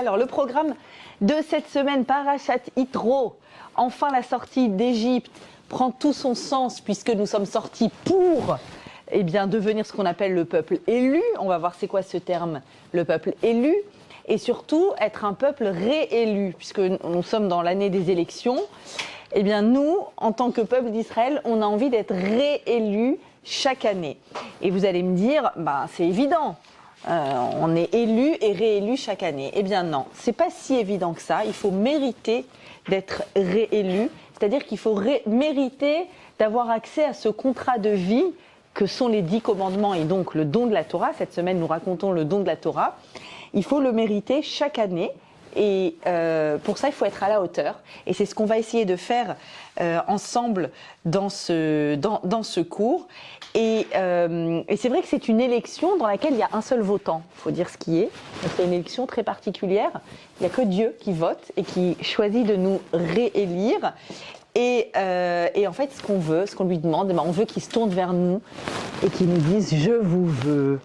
Alors, le programme de cette semaine, Parashat Yitro, enfin la sortie d'Égypte, prend tout son sens puisque nous sommes sortis pour devenir ce qu'on appelle le peuple élu. On va voir c'est quoi ce terme, le peuple élu. Et surtout, être un peuple réélu, puisque nous sommes dans l'année des élections. Eh bien, nous, en tant que peuple d'Israël, on a envie d'être réélus chaque année. Et vous allez me dire, c'est évident. On est élu et réélu chaque année. Eh bien non, c'est pas si évident que ça. Il faut mériter d'être réélu, c'est-à-dire qu'il faut mériter d'avoir accès à ce contrat de vie que sont les 10 commandements et donc le don de la Torah. Cette semaine, nous racontons le don de la Torah. Il faut le mériter chaque année. Et pour ça, il faut être à la hauteur. Et c'est ce qu'on va essayer de faire ensemble dans ce cours. Et c'est vrai que c'est une élection dans laquelle il y a un seul votant, il faut dire ce qui est. Donc c'est une élection très particulière. Il n'y a que Dieu qui vote et qui choisit de nous réélire. Et en fait, ce qu'on veut, ce qu'on lui demande, on veut qu'il se tourne vers nous et qu'il nous dise « je vous veux ».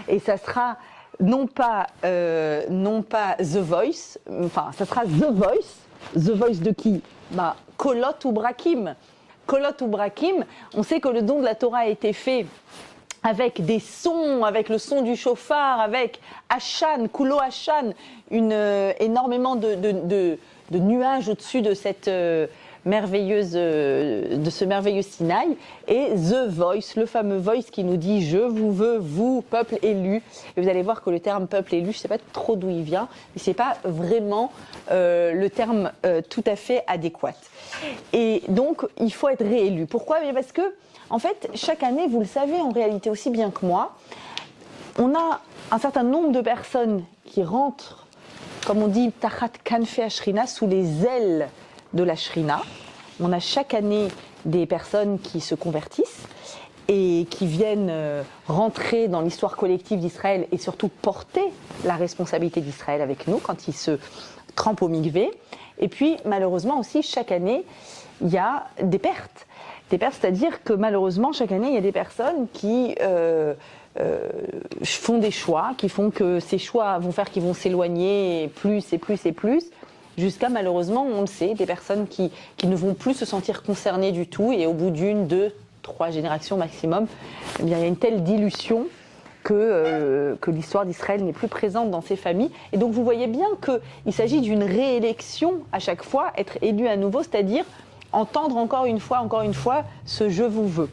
Et ça sera non pas The Voice, enfin ça sera The Voice. The Voice de qui ? Kolot ou Brakim. Kolot ou Brakim, on sait que le don de la Torah a été fait avec des sons, avec le son du chauffard, avec Hashan, Kulo Hashan, énormément de nuages au-dessus de cette de ce merveilleux Sinaï, et The Voice, le fameux Voice qui nous dit « je vous veux, vous, peuple élu ». Et vous allez voir que le terme « peuple élu », je ne sais pas trop d'où il vient, mais ce n'est pas vraiment le terme tout à fait adéquat. Et donc, il faut être réélu. Pourquoi ? Parce que, en fait, chaque année, vous le savez en réalité aussi bien que moi, on a un certain nombre de personnes qui rentrent, comme on dit, tachat kanfe ashrina, sous les ailes de la Shrina. On a chaque année des personnes qui se convertissent et qui viennent rentrer dans l'histoire collective d'Israël et surtout porter la responsabilité d'Israël avec nous quand ils se trempent au mikvé. Et puis malheureusement aussi chaque année il y a des pertes. Des pertes, c'est-à-dire que malheureusement chaque année il y a des personnes qui font des choix, qui font que ces choix vont faire qu'ils vont s'éloigner plus et plus et plus, jusqu'à malheureusement, on le sait, des personnes qui ne vont plus se sentir concernées du tout, et au bout d'une, 2, 3 générations maximum, il y a une telle dilution que l'histoire d'Israël n'est plus présente dans ces familles. Et donc vous voyez bien qu'il s'agit d'une réélection à chaque fois, être élu à nouveau, c'est-à-dire entendre encore une fois ce « je vous veux ».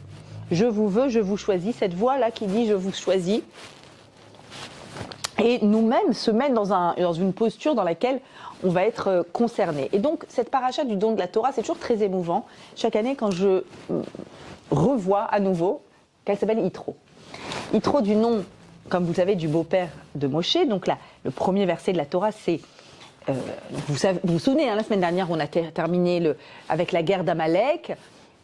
Je vous veux, je vous choisis, cette voix-là qui dit « je vous choisis ». Et nous-mêmes se mettre dans une posture dans laquelle on va être concerné. Et donc, cette paracha du don de la Torah, c'est toujours très émouvant. Chaque année, quand je revois à nouveau qu'elle s'appelle Yitro. Yitro du nom, comme vous savez, du beau-père de Moshe. Donc là, le premier verset de la Torah, c'est... vous vous souvenez, la semaine dernière, on a terminé avec la guerre d'Amalek.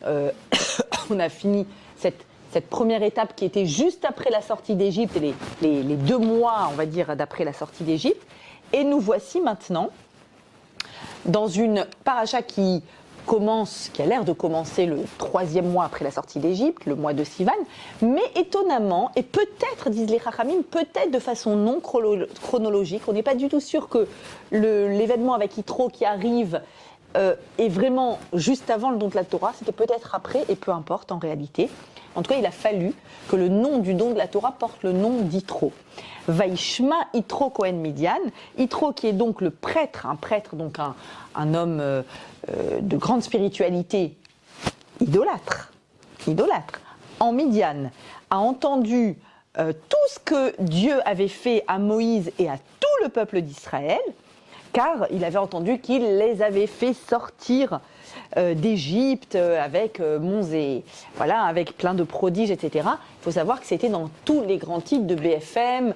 On a fini cette première étape qui était juste après la sortie d'Égypte, et les 2 mois, on va dire, d'après la sortie d'Égypte. Et nous voici maintenant dans une paracha qui a l'air de commencer le 3e mois après la sortie d'Égypte, le mois de Sivan, mais étonnamment, et peut-être, disent les Chachamim, peut-être de façon non chronologique, on n'est pas du tout sûr que l'événement avec Yitro qui arrive est vraiment juste avant le don de la Torah, c'était peut-être après, et peu importe en réalité. En tout cas, il a fallu que le nom du don de la Torah porte le nom d'Yitro. Vaishma Yitro Kohen Midian. Yitro qui est donc le prêtre, un prêtre, donc un homme de grande spiritualité, idolâtre, en Midian, a entendu tout ce que Dieu avait fait à Moïse et à tout le peuple d'Israël, car il avait entendu qu'il les avait fait sortir d'Égypte avec avec plein de prodiges, etc. Il faut savoir que c'était dans tous les grands titres de BFM,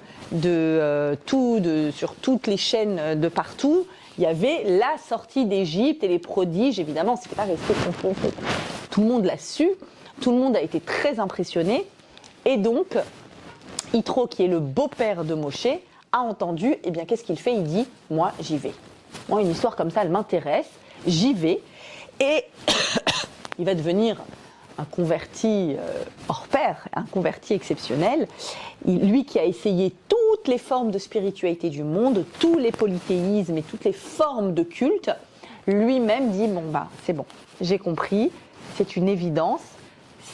sur toutes les chaînes de partout. Il y avait la sortie d'Égypte et les prodiges. Évidemment, c'était pas resté confondé. Tout le monde l'a su, tout le monde a été très impressionné. Et donc, Yitro, qui est le beau-père de Moshe, a entendu, qu'est-ce qu'il fait ? Il dit « moi, j'y vais ». Moi, une histoire comme ça, elle m'intéresse, j'y vais. Et il va devenir un converti hors pair, un converti exceptionnel. Lui qui a essayé toutes toutes les formes de spiritualité du monde, tous les polythéismes et toutes les formes de culte, lui-même dit, bon bah c'est bon, j'ai compris, c'est une évidence,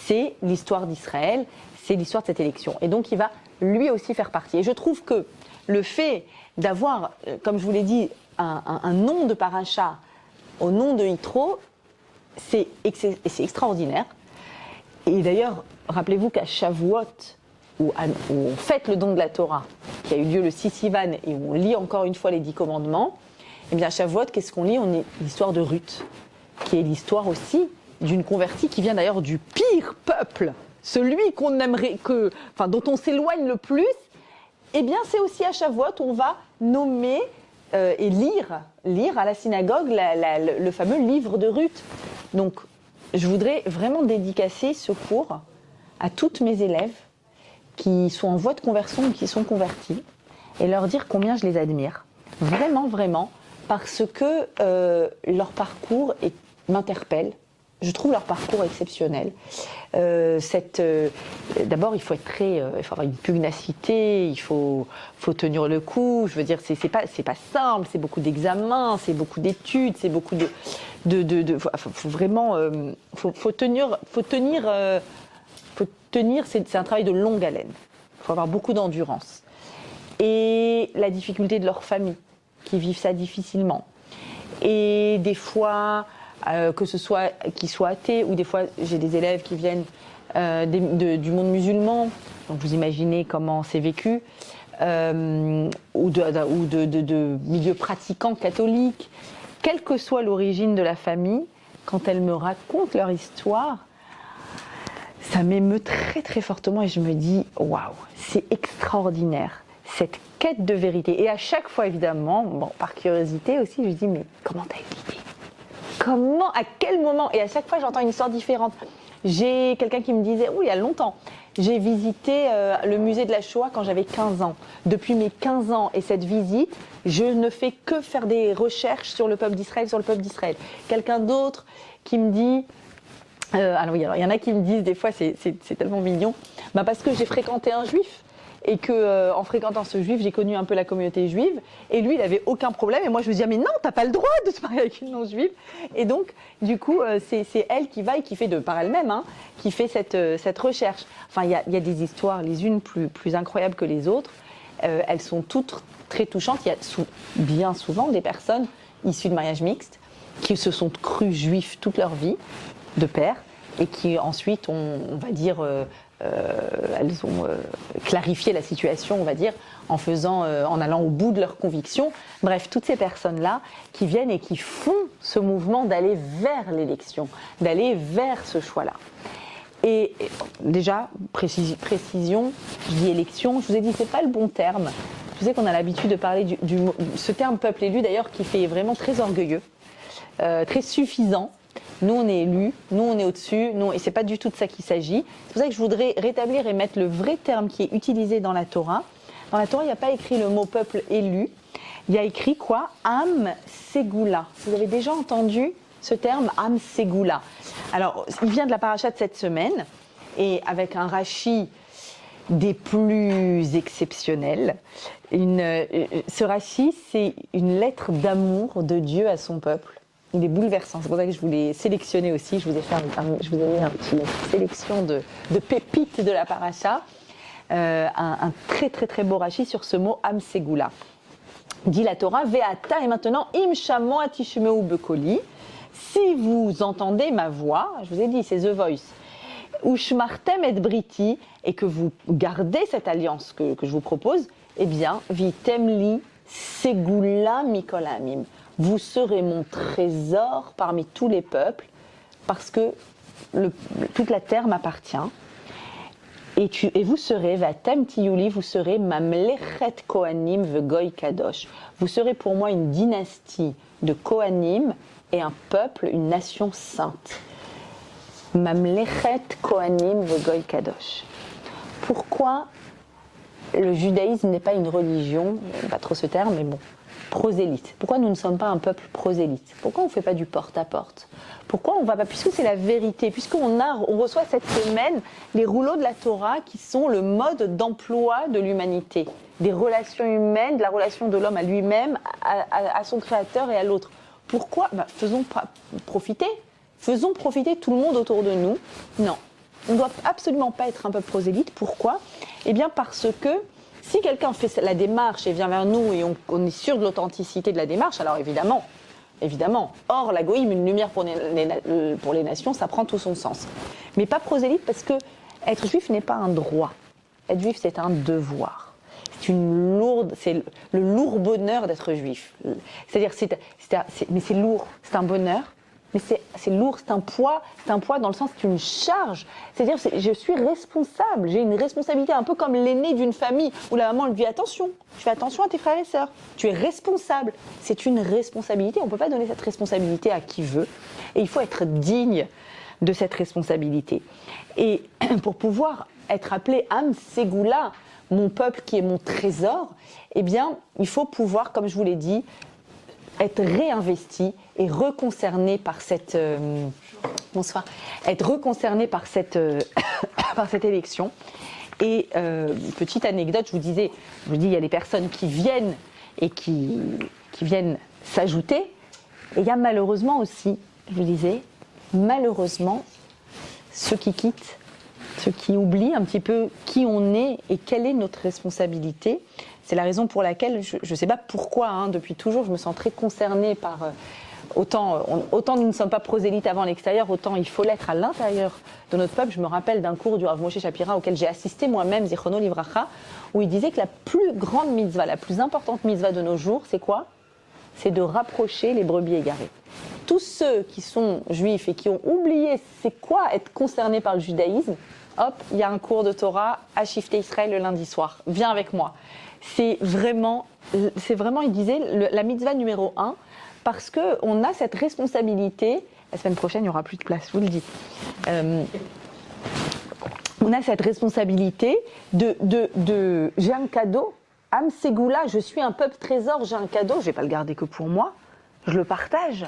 c'est l'histoire d'Israël, c'est l'histoire de cette élection. Et donc il va lui aussi faire partie. Et je trouve que le fait d'avoir, comme je vous l'ai dit, un nom de paracha au nom de Yitro, c'est extraordinaire. Et d'ailleurs, rappelez-vous qu'à Shavuot, où on fête le don de la Torah, qui a eu lieu le 6 Sivan, et où on lit encore une fois les 10 commandements, eh bien à Shavuot, qu'est-ce qu'on lit? On lit l'histoire de Ruth, qui est l'histoire aussi d'une convertie qui vient d'ailleurs du pire peuple, celui qu'on aimerait dont on s'éloigne le plus. Eh bien, c'est aussi à Shavuot où on va nommer et lire à la synagogue le fameux livre de Ruth. Donc, je voudrais vraiment dédicacer ce cours à toutes mes élèves qui sont en voie de conversion ou qui sont convertis et leur dire combien je les admire. Vraiment, vraiment, parce que leur parcours m'interpelle. Je trouve leur parcours exceptionnel. D'abord, il faut avoir une pugnacité, il faut tenir le coup. Je veux dire, c'est pas simple, c'est beaucoup d'examens, c'est beaucoup d'études, c'est beaucoup faut vraiment, faut tenir. C'est un travail de longue haleine. Il faut avoir beaucoup d'endurance. Et la difficulté de leur famille, qui vivent ça difficilement. Et des fois, que ce soit qu'ils soient athées, ou des fois j'ai des élèves qui viennent du monde musulman, donc vous imaginez comment c'est vécu, ou de milieux pratiquants catholiques, quelle que soit l'origine de la famille, quand elles me racontent leur histoire, ça m'émeut très très fortement et je me dis waouh, c'est extraordinaire cette quête de vérité. Et à chaque fois évidemment, bon, par curiosité aussi, je dis mais comment t'as eu l'idée? Comment, à quel moment? Et à chaque fois j'entends une histoire différente. J'ai quelqu'un qui me disait, il y a longtemps, j'ai visité le musée de la Shoah quand j'avais 15 ans. Depuis mes 15 ans et cette visite, je ne fais que faire des recherches sur le peuple d'Israël, Quelqu'un d'autre qui me dit, alors il y en a qui me disent des fois, c'est tellement mignon, parce que j'ai fréquenté un juif. Et que en fréquentant ce juif, j'ai connu un peu la communauté juive. Et lui, il avait aucun problème. Et moi, je me disais, mais non, t'as pas le droit de te marier avec une non-juive. Et donc, du coup, c'est elle qui va et qui fait par elle-même, qui fait cette recherche. Enfin, il y a des histoires, les unes plus incroyables que les autres. Elles sont toutes très touchantes. Il y a bien souvent des personnes issues de mariage mixte qui se sont crues juifs toute leur vie, de père, et qui ensuite, on va dire... elles ont clarifié la situation, on va dire, en allant au bout de leurs convictions. Bref, toutes ces personnes-là qui viennent et qui font ce mouvement d'aller vers l'élection, d'aller vers ce choix-là. Et déjà, précision, je dis élection, je vous ai dit, c'est pas le bon terme. Je sais qu'on a l'habitude de parler ce terme peuple élu, d'ailleurs, qui fait vraiment très orgueilleux, très suffisant. Nous, on est élus, nous, on est au-dessus, et c'est pas du tout de ça qu'il s'agit. C'est pour ça que je voudrais rétablir et mettre le vrai terme qui est utilisé dans la Torah. Dans la Torah, il n'y a pas écrit le mot peuple élu. Il y a écrit quoi? Am Segula. Vous avez déjà entendu ce terme, Am Segula? Alors, il vient de la paracha de cette semaine, et avec un Rashi des plus exceptionnels. Ce Rashi, c'est une lettre d'amour de Dieu à son peuple. Il est bouleversant, c'est pour ça que je voulais sélectionner aussi, je vous ai mis une petite sélection de pépites de la paracha, un très très très beau Rashi sur ce mot Am Segula. Dit la Torah, Ve'ata, et maintenant, Im Shamoa Tishmeu Bekoli, si vous entendez ma voix, je vous ai dit, c'est The Voice, Ushmartem et Briti, et que vous gardez cette alliance que je vous propose, eh bien, Vitem li Segula Mikol Amim. Vous serez mon trésor parmi tous les peuples, parce que toute la terre m'appartient. Et vous serez, Vatem Tiyuli, vous serez Mamlechet Kohanim Vegoy Kadosh. Vous serez pour moi une dynastie de Kohanim et un peuple, une nation sainte. Mamlechet Kohanim Vegoy Kadosh. Pourquoi le judaïsme n'est pas une religion, pas trop ce terme, mais bon. prosélyte. Pourquoi nous ne sommes pas un peuple prosélyte? Pourquoi on ne fait pas du porte-à-porte? Pourquoi on ne va pas, puisque c'est la vérité, puisqu'on reçoit cette semaine les rouleaux de la Torah qui sont le mode d'emploi de l'humanité, des relations humaines, de la relation de l'homme à lui-même, à son créateur et à l'autre. Pourquoi? Faisons profiter tout le monde autour de nous. Non, on ne doit absolument pas être un peuple prosélyte. Pourquoi? Eh bien parce que si quelqu'un fait la démarche et vient vers nous et on est sûr de l'authenticité de la démarche, alors évidemment, or la goïm, une lumière pour les nations, ça prend tout son sens. Mais pas prosélyte parce que être juif n'est pas un droit. Être juif, c'est un devoir. C'est le lourd bonheur d'être juif. C'est-à-dire, mais c'est lourd, c'est un bonheur. Mais c'est lourd, c'est un poids dans le sens, c'est une charge. C'est-à-dire, je suis responsable, j'ai une responsabilité, un peu comme l'aîné d'une famille, où la maman lui dit attention, tu fais attention à tes frères et sœurs, tu es responsable. C'est une responsabilité, on ne peut pas donner cette responsabilité à qui veut, et il faut être digne de cette responsabilité. Et pour pouvoir être appelé Am Ségoula, mon peuple qui est mon trésor, eh bien, il faut pouvoir, comme je vous l'ai dit, être réinvesti et reconcerné par cette par cette élection. Et petite anecdote, je vous dis, il y a les personnes qui viennent et qui viennent s'ajouter. Et il y a malheureusement aussi, je vous disais, ceux qui quittent, ceux qui oublient un petit peu qui on est et quelle est notre responsabilité. C'est la raison pour laquelle, je ne sais pas pourquoi, depuis toujours, je me sens très concernée par... Autant nous ne sommes pas prosélytes avant l'extérieur, autant il faut l'être à l'intérieur de notre peuple. Je me rappelle d'un cours du Rav Moshe Shapira auquel j'ai assisté moi-même, Zichrono Livracha, où il disait que la plus grande mitzvah, la plus importante mitzvah de nos jours, c'est quoi? C'est de rapprocher les brebis égarées. Tous ceux qui sont juifs et qui ont oublié c'est quoi être concernés par le judaïsme, hop, il y a un cours de Torah à Shifté Israël le lundi soir. Viens avec moi. C'est vraiment, il disait, la mitzvah numéro 1, parce qu'on a cette responsabilité. La semaine prochaine, il n'y aura plus de place, je vous le dis. On a cette responsabilité j'ai un cadeau, Am Ségoula, je suis un peuple trésor, j'ai un cadeau, je ne vais pas le garder que pour moi, je le partage.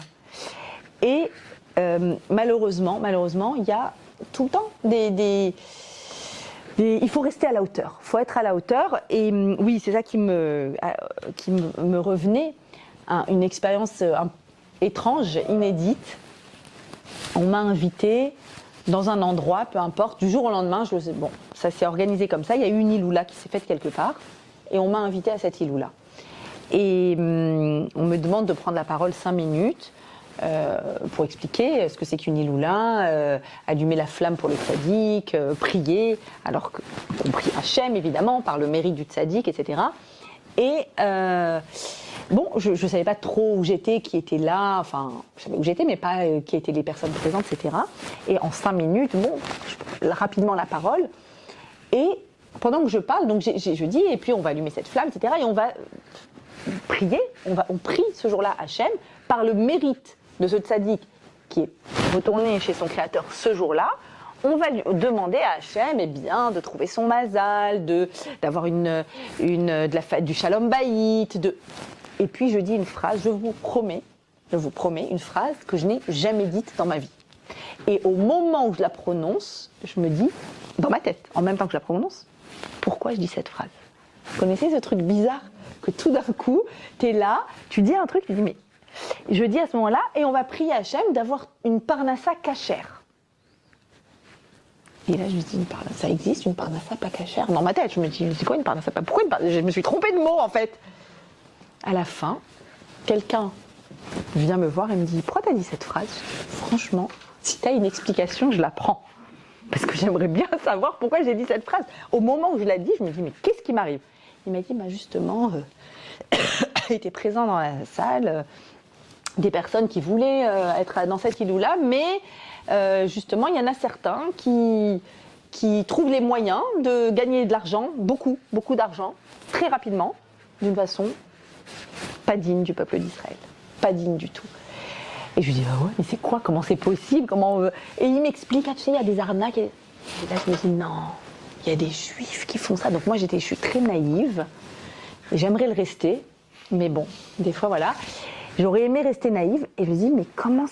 Et malheureusement, il y a tout le temps il faut rester à la hauteur, il faut être à la hauteur. Et oui, c'est ça qui me revenait, une expérience étrange, inédite. On m'a invitée dans un endroit, peu importe, du jour au lendemain, ça s'est organisé comme ça, il y a eu une iloula qui s'est faite quelque part, et on m'a invitée à cette iloula. Et on me demande de prendre la parole 5 minutes, pour expliquer ce que c'est qu'une iloula, allumer la flamme pour le tzaddik, prier, alors qu'on prie Hachem évidemment par le mérite du tzaddik, etc. Et je ne savais pas trop où j'étais, qui était là, enfin je savais où j'étais mais pas qui étaient les personnes présentes, etc. Et en 5 minutes, rapidement la parole, et pendant que je parle, donc je dis, et puis on va allumer cette flamme, etc. Et on va prier, on prie ce jour-là Hachem par le mérite de ce tzaddik qui est retourné chez son créateur ce jour-là. On va lui demander à Hachem de trouver son mazal, d'avoir du shalom bayit. Et puis je dis une phrase, je vous promets une phrase que je n'ai jamais dite dans ma vie. Et au moment où je la prononce, je me dis, dans ma tête, en même temps que je la prononce, pourquoi je dis cette phrase? Vous connaissez ce truc bizarre que tout d'un coup, tu es là, tu dis un truc, tu dis mais... Je dis à ce moment-là, et on va prier Hachem d'avoir une parnassa cachère. Et là, je me dis, ça existe, une parnassa pas cachère? Dans ma tête, je me dis, c'est quoi une parnassa pas? Pourquoi une parnassa? Je me suis trompée de mot, en fait. À la fin, quelqu'un vient me voir et me dit, pourquoi t'as dit cette phrase? Franchement, si t'as une explication, je la prends. Parce que j'aimerais bien savoir pourquoi j'ai dit cette phrase. Au moment où je la dis, je me dis, mais qu'est-ce qui m'arrive? Il m'a dit, justement, il était présent dans la salle, des personnes qui voulaient être dans cette iloula, mais justement, il y en a certains qui trouvent les moyens de gagner de l'argent, beaucoup d'argent, très rapidement, d'une façon pas digne du peuple d'Israël, pas digne du tout. Et je lui dis, ouais, mais c'est quoi? Comment c'est possible? Et il m'explique, tu sais, il y a des arnaques. Et là, je me dis, non, il y a des juifs qui font ça. Donc moi, je suis très naïve, et j'aimerais le rester. Mais bon, des fois, voilà. J'aurais aimé rester naïve et je me dis, mais comment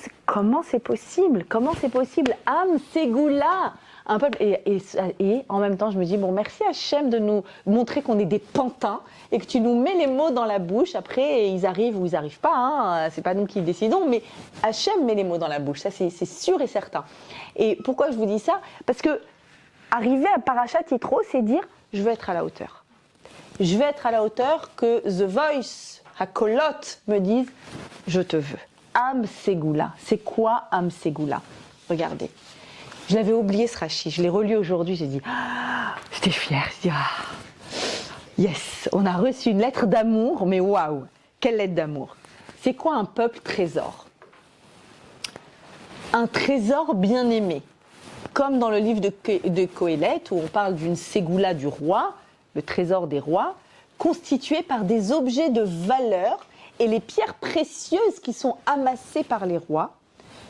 c'est possible? Comment c'est possible? Am Ségoula, un peuple. Et en même temps, je me dis, bon, merci Hachem de nous montrer qu'on est des pantins et que tu nous mets les mots dans la bouche. Après, ils arrivent ou ils n'arrivent pas, hein, c'est pas nous qui décidons, mais Hachem met les mots dans la bouche, ça c'est sûr et certain. Et pourquoi je vous dis ça? Parce que arriver à Parashat Yitro, c'est dire, je veux être à la hauteur. Je vais être à la hauteur que The Voice, Hakolot, me dise je te veux. Am Ségoula. C'est quoi Am Ségoula? Regardez. Je l'avais oublié ce Rashi. Je l'ai relu aujourd'hui. J'ai dit j'étais fière. J'ai dit yes, on a reçu une lettre d'amour. Mais waouh, quelle lettre d'amour. C'est quoi un peuple trésor? Un trésor bien aimé. Comme dans le livre de Kohélet où on parle d'une Ségoula du roi, le trésor des rois, constitué par des objets de valeur et les pierres précieuses qui sont amassées par les rois.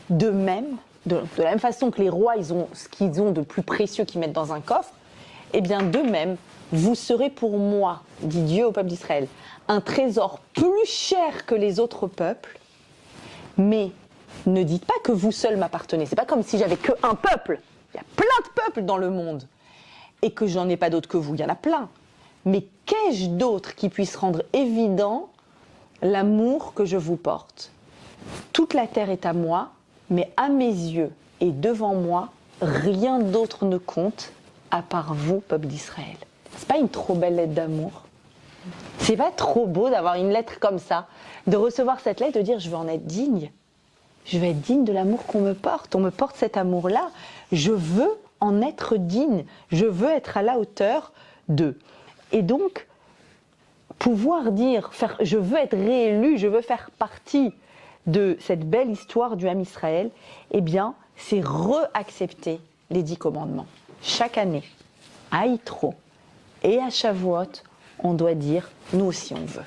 De la même façon que les rois, ils ont ce qu'ils ont de plus précieux qu'ils mettent dans un coffre, et bien de même, vous serez pour moi, dit Dieu au peuple d'Israël, un trésor plus cher que les autres peuples, mais ne dites pas que vous seul m'appartenez. C'est pas comme si j'avais qu'un peuple. Il y a plein de peuples dans le monde. Et que j'en ai pas d'autres que vous, il y en a plein. Mais qu'ai-je d'autre qui puisse rendre évident l'amour que je vous porte? Toute la terre est à moi, mais à mes yeux et devant moi, rien d'autre ne compte à part vous, peuple d'Israël. C'est pas une trop belle lettre d'amour? C'est pas trop beau d'avoir une lettre comme ça, de recevoir cette lettre, de dire je veux en être digne. Je vais être digne de l'amour qu'on me porte. On me porte cet amour-là. Je veux en être digne. Je veux être à la hauteur d'eux. Et donc, pouvoir dire, je veux être réélu, je veux faire partie de cette belle histoire du Ham Israël, eh bien, c'est re-accepter les 10 commandements. Chaque année, à Yitro et à Shavuot, on doit dire, nous aussi on veut.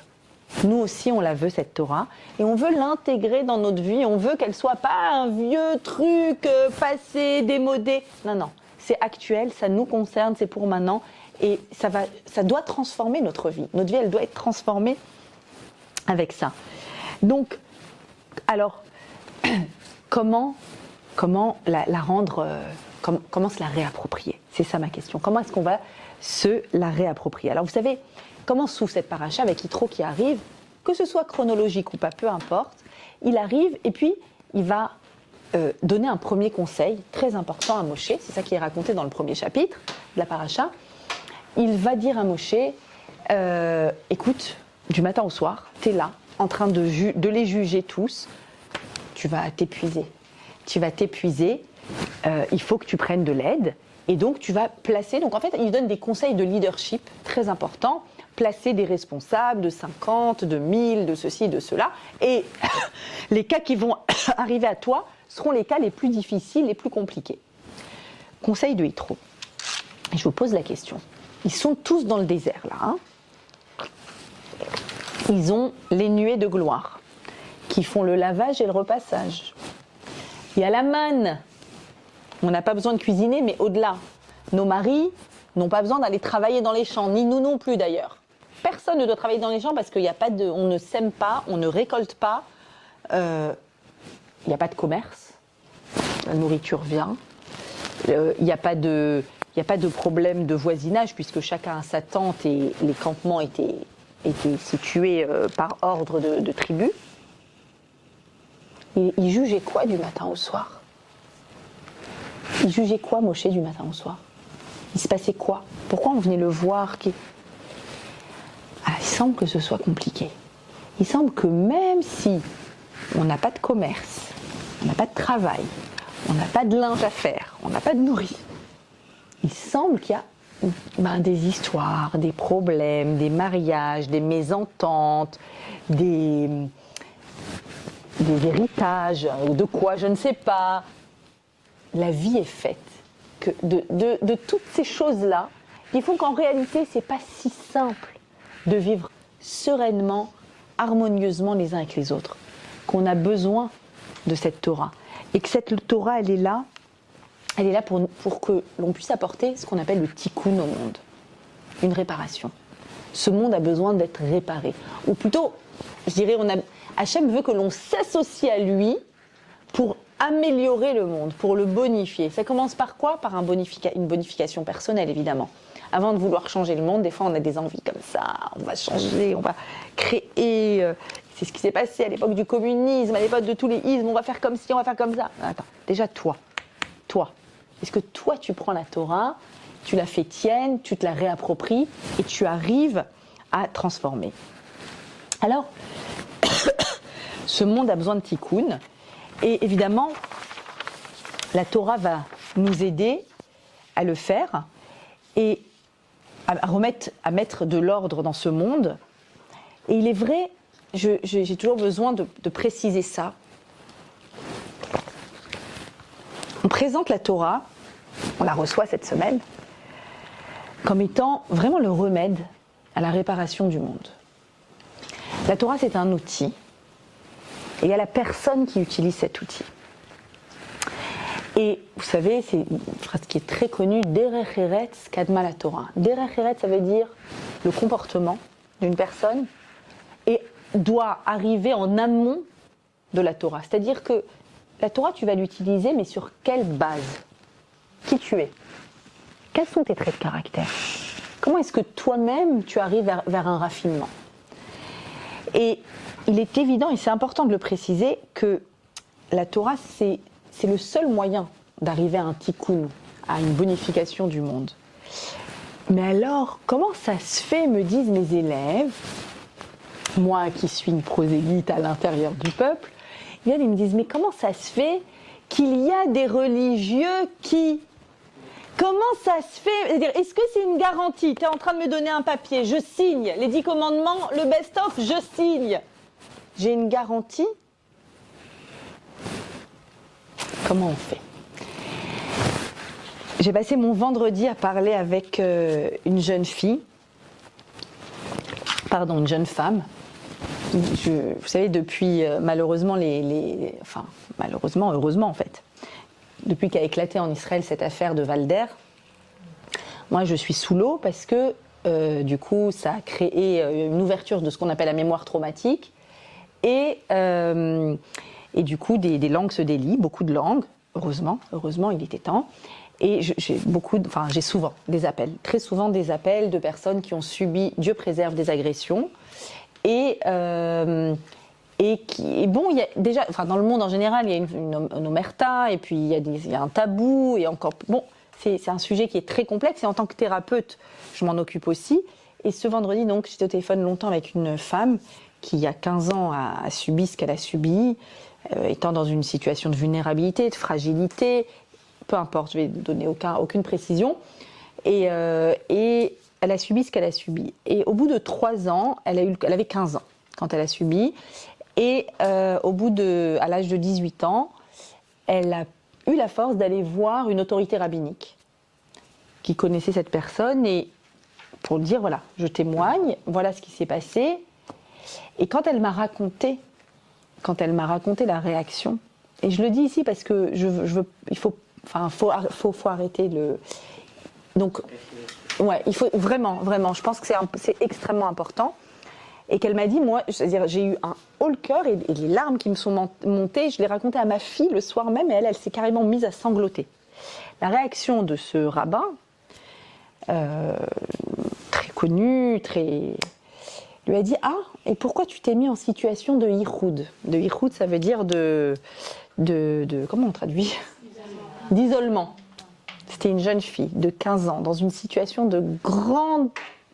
Nous aussi, on la veut, cette Torah, et on veut l'intégrer dans notre vie. On veut qu'elle soit pas un vieux truc passé, démodé. Non, non, c'est actuel, ça nous concerne, c'est pour maintenant, et ça doit transformer notre vie. Notre vie, elle doit être transformée avec ça. Donc, alors, comment la rendre, comment se la réapproprier? C'est ça ma question. Comment est-ce qu'on va se la réapproprier? Alors, vous savez, comment s'ouvre cette paracha avec Yitro qui arrive, que ce soit chronologique ou pas, peu importe. Il arrive et puis il va donner un premier conseil très important à Moshe. C'est ça qui est raconté dans le premier chapitre de la paracha. Il va dire à Moshe, écoute, du matin au soir, tu es là, en train de les juger tous. Tu vas t'épuiser. Il faut que tu prennes de l'aide. Et donc, tu vas placer... Donc, en fait, il donne des conseils de leadership très importants. Placer des responsables de 50, de 1000, de ceci, de cela. Et les cas qui vont arriver à toi seront les cas les plus difficiles, les plus compliqués. Conseil de Yitro. Je vous pose la question. Ils sont tous dans le désert, là. Hein. Ils ont les nuées de gloire qui font le lavage et le repassage. Il y a la manne. On n'a pas besoin de cuisiner, mais au-delà. Nos maris n'ont pas besoin d'aller travailler dans les champs, ni nous non plus d'ailleurs. Personne ne doit travailler dans les champs parce qu'il n'y a pas on ne sème pas, on ne récolte pas, il n'y a pas de commerce, la nourriture vient, il n'y a pas de problème de voisinage puisque chacun a sa tente et les campements étaient situés par ordre de tribu. Ils jugeaient quoi du matin au soir? Il jugeait quoi, Moshe, du matin au soir? Il se passait quoi? Pourquoi on venait le voir? Il semble que ce soit compliqué. Il semble que même si on n'a pas de commerce, on n'a pas de travail, on n'a pas de linge à faire, on n'a pas de nourriture, il semble qu'il y a des histoires, des problèmes, des mariages, des mésententes, des héritages, ou de quoi, je ne sais pas. La vie est faite de toutes ces choses-là qui font qu'en réalité, c'est pas si simple de vivre sereinement, harmonieusement les uns avec les autres, qu'on a besoin de cette Torah. Et que cette Torah, elle est là pour que l'on puisse apporter ce qu'on appelle le tikkun au monde, une réparation. Ce monde a besoin d'être réparé. Ou plutôt, je dirais, Hachem veut que l'on s'associe à lui pour améliorer le monde, pour le bonifier. Ça commence par quoi? Par une bonification personnelle, évidemment. Avant de vouloir changer le monde, des fois on a des envies comme ça, on va changer, on va créer. C'est ce qui s'est passé à l'époque du communisme, à l'époque de tous les ismes, on va faire comme ci, on va faire comme ça. Attends, déjà toi, est-ce que toi tu prends la Torah, tu la fais tienne, tu te la réappropries et tu arrives à transformer? Alors, ce monde a besoin de tikkun et évidemment, la Torah va nous aider à le faire et à mettre de l'ordre dans ce monde. Et il est vrai, j'ai toujours besoin de préciser ça. On présente la Torah, on la reçoit cette semaine, comme étant vraiment le remède à la réparation du monde. La Torah, c'est un outil, et il y a la personne qui utilise cet outil. Et vous savez, c'est une phrase qui est très connue, Derech Eretz Kadma la Torah. Derech Eretz, ça veut dire le comportement d'une personne et doit arriver en amont de la Torah. C'est-à-dire que la Torah, tu vas l'utiliser, mais sur quelle base? Qui tu es? Quels sont tes traits de caractère? Comment est-ce que toi-même, tu arrives vers un raffinement? Et il est évident, et c'est important de le préciser, que la Torah, c'est le seul moyen d'arriver à un tikkun, à une bonification du monde. Mais alors, comment ça se fait, me disent mes élèves, moi qui suis une prosélyte à l'intérieur du peuple, ils me disent, mais comment ça se fait qu'il y a des religieux qui... Comment ça se fait? Est-ce que c'est une garantie? Tu es en train de me donner un papier, je signe. Les 10 commandements, le best-of, je signe. J'ai une garantie? Comment on fait? J'ai passé mon vendredi à parler avec une jeune fille, une jeune femme. Vous savez, depuis malheureusement, heureusement en fait, depuis qu'a éclaté en Israël cette affaire de Valder, moi je suis sous l'eau parce que du coup ça a créé une ouverture de ce qu'on appelle la mémoire traumatique et du coup des langues se délient, beaucoup de langues, heureusement il était temps. Et j'ai souvent des appels, très souvent des appels de personnes qui ont subi, Dieu préserve, des agressions. Il y a déjà, dans le monde en général, il y a une omerta, et puis il y a un tabou, et encore, c'est un sujet qui est très complexe, et en tant que thérapeute, je m'en occupe aussi. Et ce vendredi, donc, j'étais au téléphone longtemps avec une femme qui, il y a 15 ans, a subi ce qu'elle a subi, étant dans une situation de vulnérabilité, de fragilité, peu importe, je vais donner aucune précision, et elle a subi ce qu'elle a subi. Et au bout de 3 ans, elle avait 15 ans quand elle a subi. Et à l'âge de 18 ans, elle a eu la force d'aller voir une autorité rabbinique qui connaissait cette personne et pour dire, voilà, je témoigne, voilà ce qui s'est passé. Et quand elle m'a raconté la réaction, et je le dis ici parce que il faut arrêter le... Donc, ouais, il faut vraiment, je pense que c'est extrêmement important. Et qu'elle m'a dit, moi, c'est-à-dire, j'ai eu un haut le cœur et les larmes qui me sont montées, je l'ai raconté à ma fille le soir même et elle s'est carrément mise à sangloter. La réaction de ce rabbin, très connu, lui a dit, ah, et pourquoi tu t'es mis en situation de yichoud? De yichoud, ça veut dire de comment on traduit? D'isolement. C'était une jeune fille de 15 ans, dans une situation de grand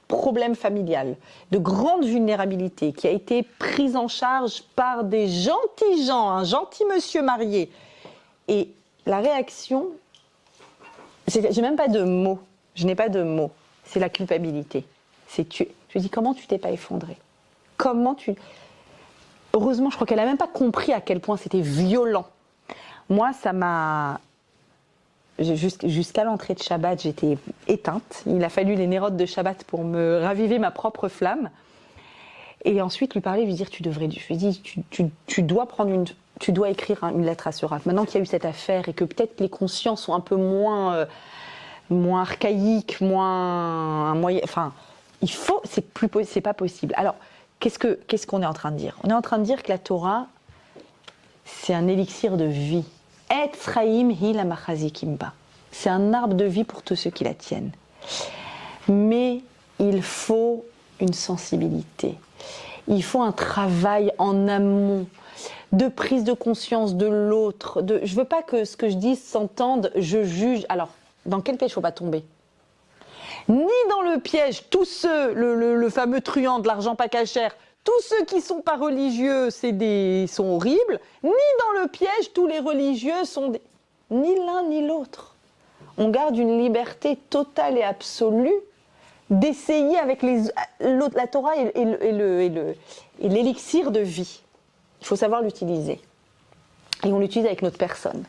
problème familial, de grande vulnérabilité, qui a été prise en charge par des gentils gens, un gentil monsieur marié. Et la réaction, j'ai même pas de mots, je n'ai pas de mots, c'est la culpabilité. Je lui dis, comment tu t'es pas effondrée? Heureusement, je crois qu'elle a même pas compris à quel point c'était violent. Moi, ça m'a... Jusqu'à l'entrée de Shabbat, j'étais éteinte. Il a fallu les nérodes de Shabbat pour me raviver ma propre flamme. Et ensuite, lui parler, lui dire, je lui ai dit, tu dois écrire une lettre à ce Rav. Maintenant qu'il y a eu cette affaire et que peut-être les consciences sont un peu moins archaïques, c'est pas possible. Alors, qu'est-ce qu'on est en train de dire? On est en train de dire que la Torah, c'est un élixir de vie. Et Chaim hi la machazikimba. C'est un arbre de vie pour tous ceux qui la tiennent. Mais il faut une sensibilité. Il faut un travail en amont, de prise de conscience de l'autre. Je ne veux pas que ce que je dis s'entende, je juge. Alors, dans quel piège il ne faut pas tomber? Ni dans le piège, tous ceux, le fameux truand de l'argent pas cachère, tous ceux qui ne sont pas religieux, sont horribles. Ni dans le piège, tous les religieux sont des... Ni l'un ni l'autre. On garde une liberté totale et absolue d'essayer avec la Torah et l'élixir de vie. Il faut savoir l'utiliser. Et on l'utilise avec notre personne.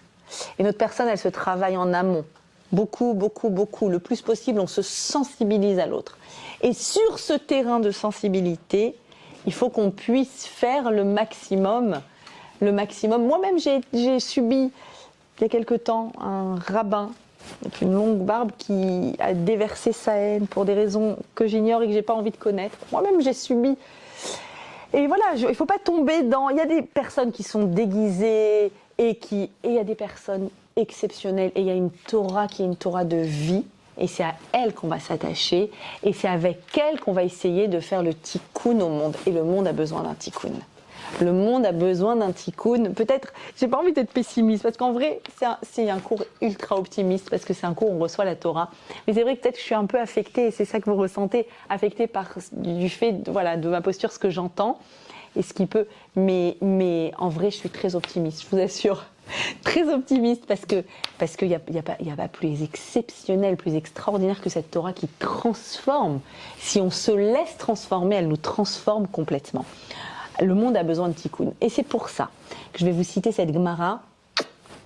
Et notre personne, elle se travaille en amont. Beaucoup, beaucoup, beaucoup. Le plus possible, on se sensibilise à l'autre. Et sur ce terrain de sensibilité, il faut qu'on puisse faire le maximum. Le maximum. Moi-même, j'ai subi, il y a quelque temps, un rabbin avec une longue barbe qui a déversé sa haine pour des raisons que j'ignore et que je n'ai pas envie de connaître. Moi-même, j'ai subi. Et voilà, il ne faut pas tomber dans... Il y a des personnes qui sont déguisées et il y a des personnes exceptionnelles. Et il y a une Torah qui est une Torah de vie. Et c'est à elle qu'on va s'attacher. Et c'est avec elle qu'on va essayer de faire le tikkun au monde. Et le monde a besoin d'un tikkun. Le monde a besoin d'un tikkun. Peut-être, j'ai pas envie d'être pessimiste, parce qu'en vrai, c'est un cours ultra optimiste, parce que c'est un cours où on reçoit la Torah. Mais c'est vrai que peut-être que je suis un peu affectée, et c'est ça que vous ressentez, affectée du fait de ma posture, ce que j'entends, et ce qui peut... Mais en vrai, je suis très optimiste, je vous assure. Très optimiste, parce qu'il y a pas plus exceptionnel, plus extraordinaire que cette Torah qui transforme. Si on se laisse transformer, elle nous transforme complètement. Le monde a besoin de tikkun. Et c'est pour ça que je vais vous citer cette Gemara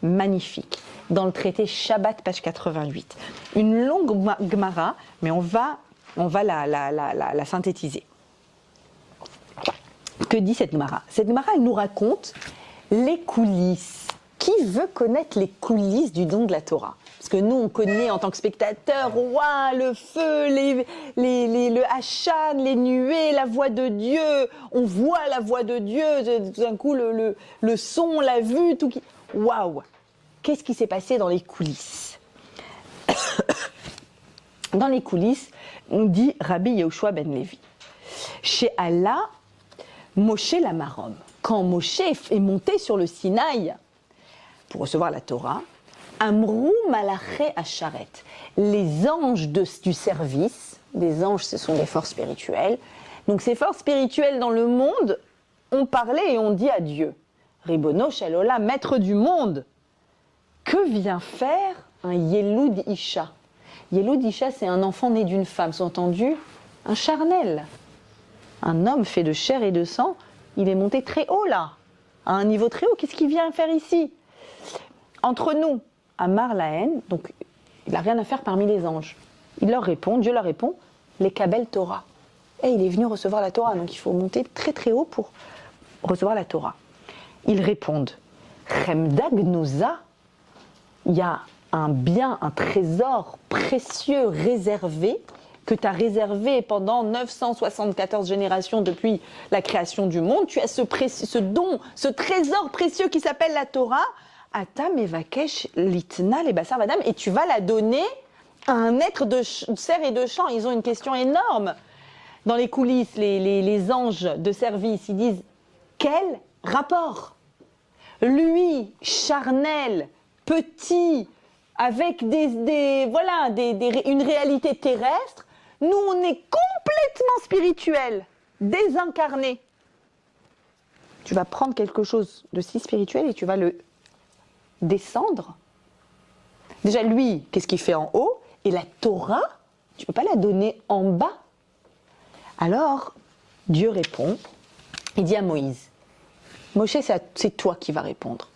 magnifique, dans le traité Shabbat, page 88. Une longue Gemara, mais on va la synthétiser. Que dit cette Gemara? Cette Gemara, elle nous raconte les coulisses. Qui veut connaître les coulisses du don de la Torah? Parce que nous, on connaît en tant que spectateur, le feu, le hachan, les nuées, la voix de Dieu. On voit la voix de Dieu, tout d'un coup, le son, la vue, tout qui... Waouh! Qu'est-ce qui s'est passé dans les coulisses? Dans les coulisses, on dit Rabbi Yehoshua ben Lévi. Chez Allah, Moshe l'Amarom. Quand Moshe est monté sur le Sinaï pour recevoir la Torah, Amrou Malaché Acharet, les anges du service, des anges ce sont des forces spirituelles, donc ces forces spirituelles dans le monde ont parlé et ont dit à Dieu, Ribono Shel Olam, maître du monde, que vient faire un Yelud Isha? Yelud Isha, c'est un enfant né d'une femme, sous-entendu, un charnel. Un homme fait de chair et de sang, il est monté très haut là, à un niveau très haut, qu'est-ce qu'il vient faire ici? Entre nous, Amar Lahen, donc il n'a rien à faire parmi les anges. Il leur répond, Dieu leur répond, les Kabel Torah. Et il est venu recevoir la Torah, donc il faut monter très très haut pour recevoir la Torah. Ils répondent, Chemdag Nouza, il y a un bien, un trésor précieux réservé, que tu as réservé pendant 974 générations depuis la création du monde. Tu as ce don, ce trésor précieux qui s'appelle la Torah, Atam Evakesh Litna les Bassar Vadam, et tu vas la donner à un être de cerf et de champ. Ils ont une question énorme. Dans les coulisses, les anges de service, ils disent quel rapport? Lui, charnel, petit, avec une réalité terrestre, nous on est complètement spirituel, désincarné. Tu vas prendre quelque chose de si spirituel et tu vas le descendre. Déjà lui, qu'est-ce qu'il fait en haut? Et la Torah, tu ne peux pas la donner en bas. Alors, Dieu répond, il dit à Moïse, Moshe, c'est toi qui vas répondre.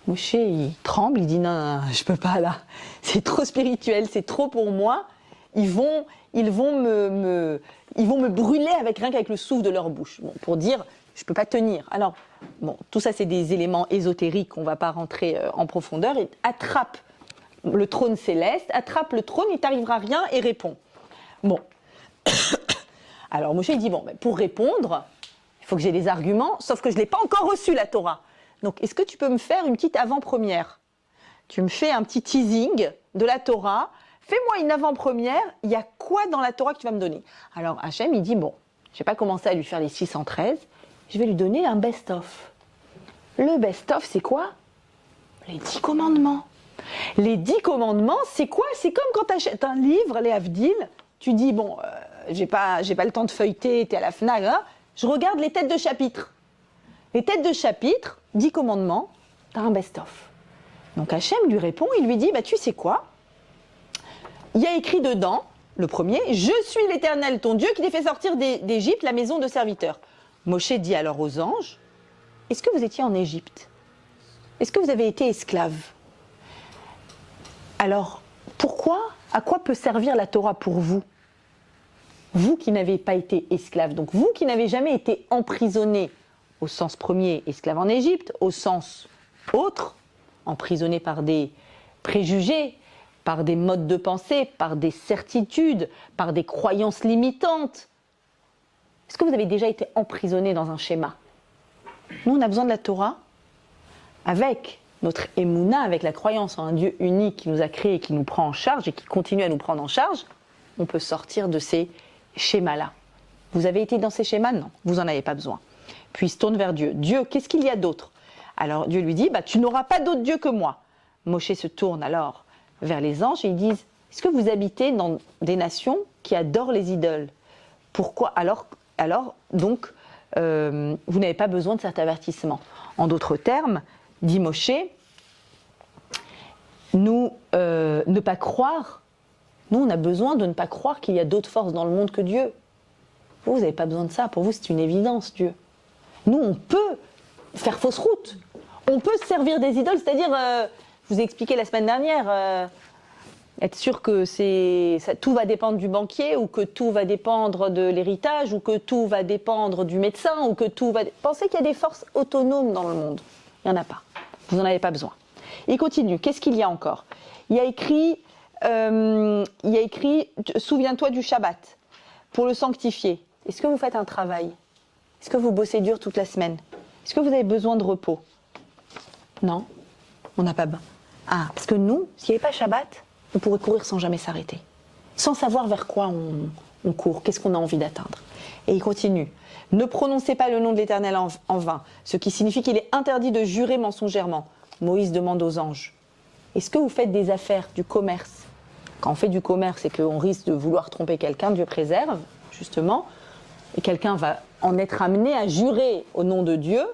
Moshe, il tremble, il dit non, je ne peux pas là, c'est trop spirituel, c'est trop pour moi. Ils vont me brûler rien qu'avec le souffle de leur bouche. Bon, pour dire, je ne peux pas tenir. Alors, bon, tout ça, c'est des éléments ésotériques, on ne va pas rentrer en profondeur. Et attrape le trône céleste, attrape le trône, il t'arrivera rien et réponds. Bon, Alors Moshe dit, bon, pour répondre, il faut que j'ai des arguments, sauf que je ne l'ai pas encore reçu, la Torah. Donc, est-ce que tu peux me faire une petite avant-première? Tu me fais un petit teasing de la Torah, fais-moi une avant-première, il y a quoi dans la Torah que tu vas me donner? Alors Hachem, il dit, bon, je ne vais pas commencer à lui faire les 613, je vais lui donner un best-of. Le best-of, c'est quoi? Les 10 commandements. Les 10 commandements, c'est quoi? C'est comme quand tu achètes un livre, les Havdil, tu dis, bon, j'ai pas le temps de feuilleter, tu es à la FNAC, hein, je regarde les têtes de chapitre. Les têtes de chapitre, 10 commandements, tu as un best-of. Donc Hachem lui répond, il lui dit, tu sais quoi? Il y a écrit dedans, le premier, « Je suis l'Éternel, ton Dieu, qui t'ai fait sortir d'Égypte, la maison de serviteurs. » Moshe dit alors aux anges, « Est-ce que vous étiez en Égypte? Est-ce que vous avez été esclaves? Alors, pourquoi, à quoi peut servir la Torah pour vous? Vous qui n'avez pas été esclaves, donc vous qui n'avez jamais été emprisonnés, au sens premier, esclaves en Égypte, au sens autre, emprisonnés par des préjugés, par des modes de pensée, par des certitudes, par des croyances limitantes. Est-ce que vous avez déjà été emprisonnés dans un schéma? Nous, on a besoin de la Torah avec notre émouna, avec la croyance en un Dieu unique qui nous a créés, qui nous prend en charge et qui continue à nous prendre en charge. On peut sortir de ces schémas-là. Vous avez été dans ces schémas? Non, vous n'en avez pas besoin. Puis il se tourne vers Dieu. Dieu, qu'est-ce qu'il y a d'autre? Alors Dieu lui dit, tu n'auras pas d'autre Dieu que moi. Moshe se tourne alors vers les anges et ils disent, est-ce que vous habitez dans des nations qui adorent les idoles? Pourquoi alors donc, vous n'avez pas besoin de cet avertissement. En d'autres termes, dit Moshe, ne pas croire, nous on a besoin de ne pas croire qu'il y a d'autres forces dans le monde que Dieu. Vous n'avez pas besoin de ça, pour vous c'est une évidence, Dieu. Nous on peut faire fausse route, on peut se servir des idoles, c'est-à-dire, je vous ai expliqué la semaine dernière, être sûr que tout va dépendre du banquier, ou que tout va dépendre de l'héritage, ou que tout va dépendre du médecin, ou que tout va... Pensez qu'il y a des forces autonomes dans le monde. Il n'y en a pas. Vous n'en avez pas besoin. Il continue. Qu'est-ce qu'il y a encore? Il y a écrit, souviens-toi du Shabbat, pour le sanctifier. Est-ce que vous faites un travail? Est-ce que vous bossez dur toute la semaine? Est-ce que vous avez besoin de repos? Non, on n'a pas besoin. Ah, parce que nous, s'il n'y avait pas Shabbat, on pourrait courir sans jamais s'arrêter, sans savoir vers quoi on court, qu'est-ce qu'on a envie d'atteindre. Et il continue. Ne prononcez pas le nom de l'Éternel en vain, ce qui signifie qu'il est interdit de jurer mensongèrement. Moïse demande aux anges, est-ce que vous faites des affaires, du commerce? Quand on fait du commerce et qu'on risque de vouloir tromper quelqu'un, Dieu préserve, justement, et quelqu'un va en être amené à jurer au nom de Dieu,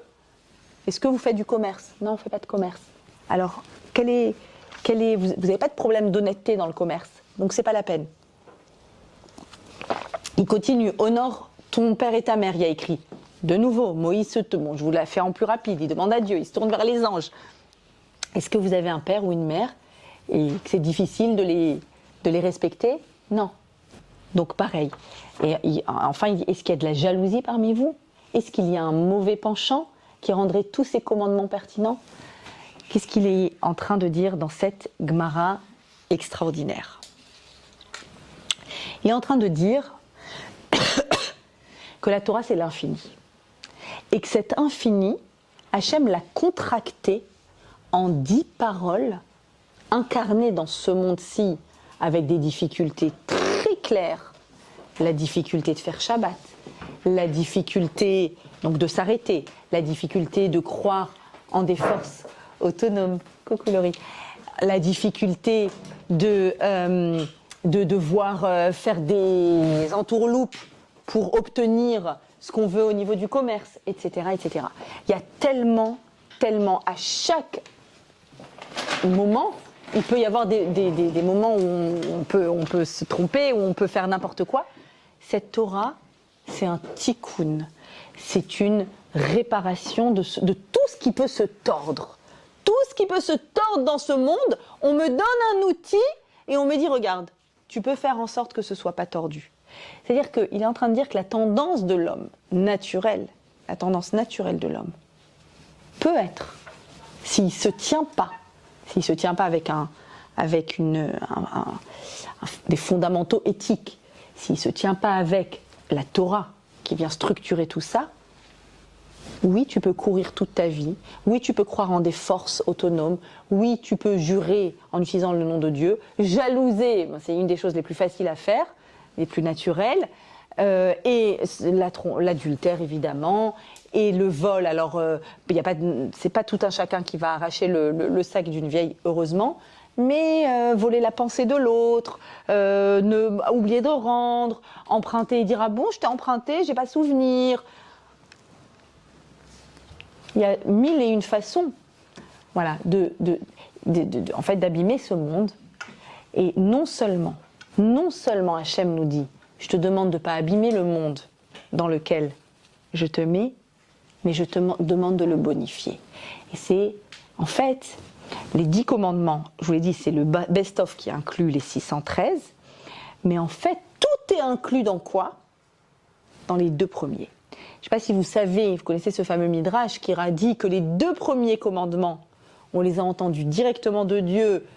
est-ce que vous faites du commerce? Non, on ne fait pas de commerce. Alors, vous n'avez pas de problème d'honnêteté dans le commerce, donc c'est pas la peine. Il continue, honore ton père et ta mère, il y a écrit. De nouveau, Moïse bon, je vous la fais en plus rapide, il demande à Dieu, il se tourne vers les anges. Est-ce que vous avez un père ou une mère et que c'est difficile de les respecter? Non. Donc pareil. Et enfin, il dit, est-ce qu'il y a de la jalousie parmi vous? Est-ce qu'il y a un mauvais penchant qui rendrait tous ces commandements pertinents? Qu'est-ce qu'il est en train de dire dans cette Gemara extraordinaire? Il est en train de dire que la Torah c'est l'infini. Et que cet infini, Hachem l'a contracté en 10 paroles incarnées dans ce monde-ci avec des difficultés très claires. La difficulté de faire Shabbat, la difficulté donc de s'arrêter, la difficulté de croire en des forces autonomes, coucou Laurie, la difficulté de devoir faire des entourloupes pour obtenir ce qu'on veut au niveau du commerce, etc., etc. Il y a tellement, à chaque moment, il peut y avoir des moments où on peut se tromper, où on peut faire n'importe quoi. Cette Torah, c'est un tikkun, c'est une réparation de tout ce qui peut se tordre. Tout ce qui peut se tordre dans ce monde, on me donne un outil et on me dit, regarde, tu peux faire en sorte que ce ne soit pas tordu. C'est-à-dire qu'il est en train de dire que la tendance de l'homme naturelle, la tendance naturelle de l'homme, peut être, s'il ne se tient pas avec des fondamentaux éthiques, s'il ne se tient pas avec la Torah qui vient structurer tout ça, oui, tu peux courir toute ta vie. Oui, tu peux croire en des forces autonomes. Oui, tu peux jurer en utilisant le nom de Dieu. Jalouser, c'est une des choses les plus faciles à faire, les plus naturelles. Et l'adultère, évidemment. Et le vol. Alors, c'est pas tout un chacun qui va arracher le sac d'une vieille, heureusement. Mais voler la pensée de l'autre, oublier de rendre, emprunter et dire « Ah bon, je t'ai emprunté, j'ai pas souvenir ». Il y a mille et une façons, voilà, en fait, d'abîmer ce monde. Et non seulement Hachem nous dit, je te demande de ne pas abîmer le monde dans lequel je te mets, mais je te demande de le bonifier. Et c'est, en fait, les 10 commandements, je vous l'ai dit, c'est le best-of qui inclut les 613, mais en fait, tout est inclus dans quoi? Dans les 2 premiers. Je ne sais pas si vous savez, vous connaissez ce fameux Midrash qui a dit que les 2 premiers commandements, on les a entendus directement de Dieu,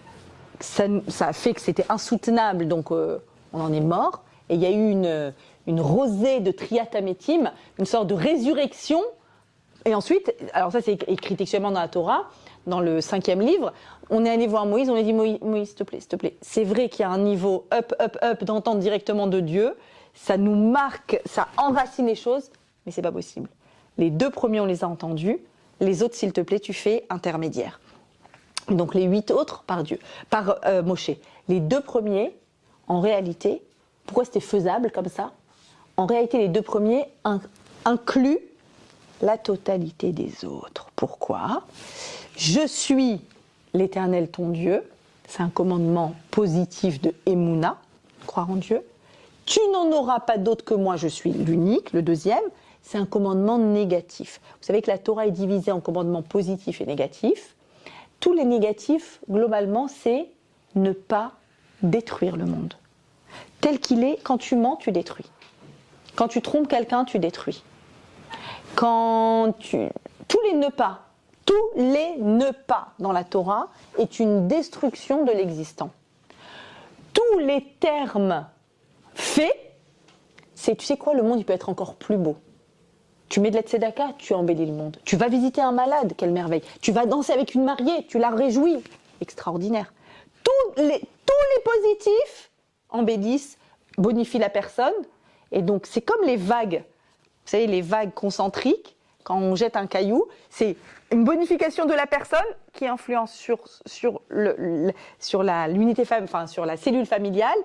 ça a fait que c'était insoutenable, donc on en est mort. Et il y a eu une rosée de Triatamétim, une sorte de résurrection. Et ensuite, alors ça c'est écrit textuellement dans la Torah, dans le 5e livre, on est allé voir Moïse, on lui a dit Moïse, s'il te plaît, c'est vrai qu'il y a un niveau up d'entendre directement de Dieu, ça nous marque, ça enracine les choses, mais c'est pas possible. Les 2 premiers, on les a entendus. Les autres, s'il te plaît, tu fais intermédiaire. Donc les 8 autres par Moshe. Les 2 premiers, en réalité, pourquoi c'était faisable comme ça? En réalité, les 2 premiers incluent la totalité des autres. Pourquoi? Je suis l'Éternel ton Dieu. C'est un commandement positif de Emouna, croire en Dieu. Tu n'en auras pas d'autre que moi, je suis l'unique, le 2e. C'est un commandement négatif. Vous savez que la Torah est divisée en commandements positifs et négatifs. Tous les négatifs, globalement, c'est ne pas détruire le monde. Tel qu'il est, quand tu mens, tu détruis. Quand tu trompes quelqu'un, tu détruis. Tous les ne pas dans la Torah est une destruction de l'existant. Tous les termes faits, c'est, tu sais quoi, le monde il peut être encore plus beau. Tu mets de la tzedaka, tu embellis le monde. Tu vas visiter un malade, quelle merveille. Tu vas danser avec une mariée, tu la réjouis. Extraordinaire. Tous les positifs embellissent, bonifient la personne. Et donc, c'est comme les vagues. Vous savez, les vagues concentriques, quand on jette un caillou, c'est une bonification de la personne qui influence sur l'unité enfin, sur la cellule familiale,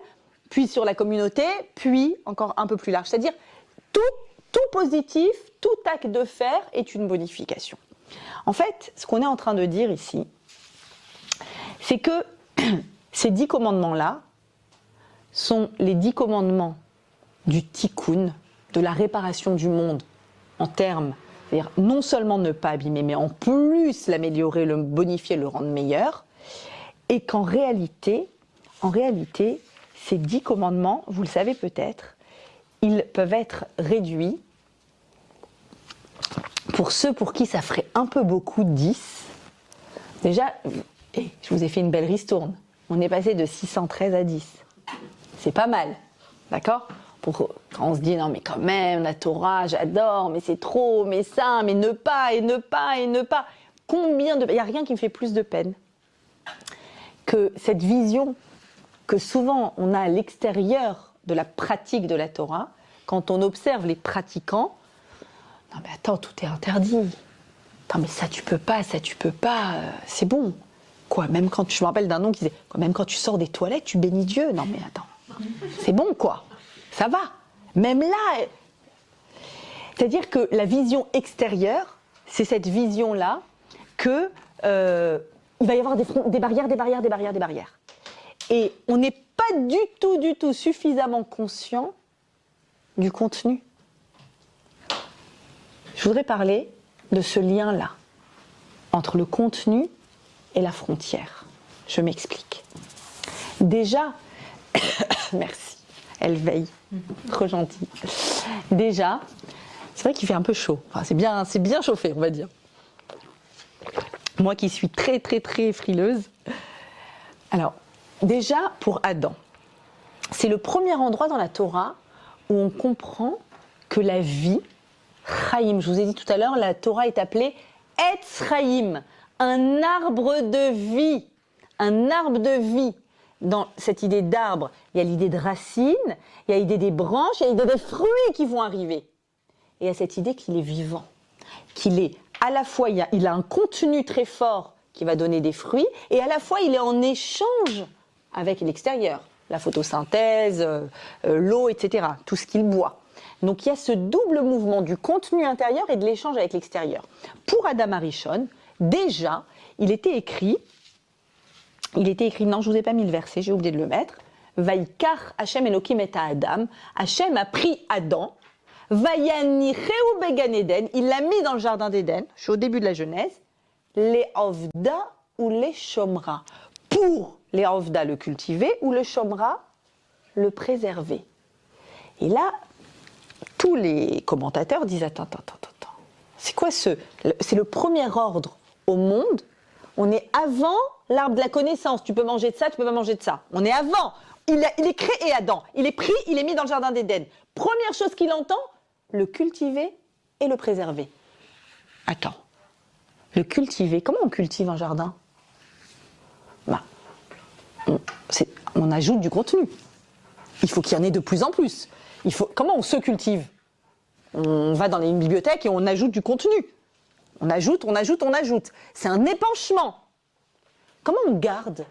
puis sur la communauté, puis encore un peu plus large. C'est-à-dire, tout positif, tout acte de faire est une bonification. En fait, ce qu'on est en train de dire ici, c'est que ces 10 commandements-là sont les 10 commandements du tikkun, de la réparation du monde en termes, c'est-à-dire non seulement ne pas abîmer, mais en plus l'améliorer, le bonifier, le rendre meilleur, et qu'en réalité, ces 10 commandements, vous le savez peut-être, ils peuvent être réduits, pour ceux pour qui ça ferait un peu beaucoup 10. Déjà, je vous ai fait une belle ristourne. On est passé de 613 à 10. C'est pas mal, d'accord? Quand on se dit, non mais quand même, la Torah, j'adore, mais c'est trop, mais ça, mais ne pas. Il n'y a rien qui me fait plus de peine que cette vision que souvent on a à l'extérieur de la pratique de la Torah, quand on observe les pratiquants. Non mais attends, tout est interdit. Attends mais ça tu peux pas, c'est bon. Quoi, même quand je me rappelle d'un nom qui disait, même quand tu sors des toilettes, tu bénis Dieu. Non mais attends, c'est bon quoi, ça va. Même là, c'est-à-dire que la vision extérieure, c'est cette vision-là que il va y avoir des barrières. Et on n'est pas du tout suffisamment conscient du contenu. Je voudrais parler de ce lien-là entre le contenu et la frontière. Je m'explique. Déjà, merci, elle veille, trop gentille. Déjà, c'est vrai qu'il fait un peu chaud. Enfin, c'est bien chauffé, on va dire. Moi qui suis très frileuse. Alors, déjà, pour Adam, c'est le premier endroit dans la Torah où on comprend que la vie, Chaim, je vous ai dit tout à l'heure, la Torah est appelée Etz Chaim, un arbre de vie, un arbre de vie. Dans cette idée d'arbre, il y a l'idée de racines, il y a l'idée des branches, il y a l'idée des fruits qui vont arriver. Et il y a cette idée qu'il est vivant, qu'il est à la fois, il a un contenu très fort qui va donner des fruits, et à la fois il est en échange avec l'extérieur, la photosynthèse, l'eau, etc., tout ce qu'il boit. Donc il y a ce double mouvement du contenu intérieur et de l'échange avec l'extérieur. Pour Adam Arishon, déjà, il était écrit, non, je ne vous ai pas mis le verset, j'ai oublié de le mettre. Vaikar Hashem Elokim et Adam. Hashem a pris Adam. Vayanicheu began Eden. Il l'a mis dans le jardin d'Éden. Je suis au début de la Genèse. Les Ovda ou les Shomra. Pour les Ovda le cultiver ou le Shomra le préserver. Et là, tous les commentateurs disent attends. C'est quoi c'est le premier ordre au monde. On est avant l'arbre de la connaissance. Tu peux manger de ça, tu peux pas manger de ça. On est avant. Il est créé Adam. Il est pris, il est mis dans le jardin d'Éden. Première chose qu'il entend, le cultiver et le préserver. Attends. Le cultiver, comment on cultive un jardin ? On ajoute du contenu. Il faut qu'il y en ait de plus en plus. Comment on se cultive ? On va dans les bibliothèques et on ajoute du contenu. On ajoute. C'est un épanchement. Comment on garde ?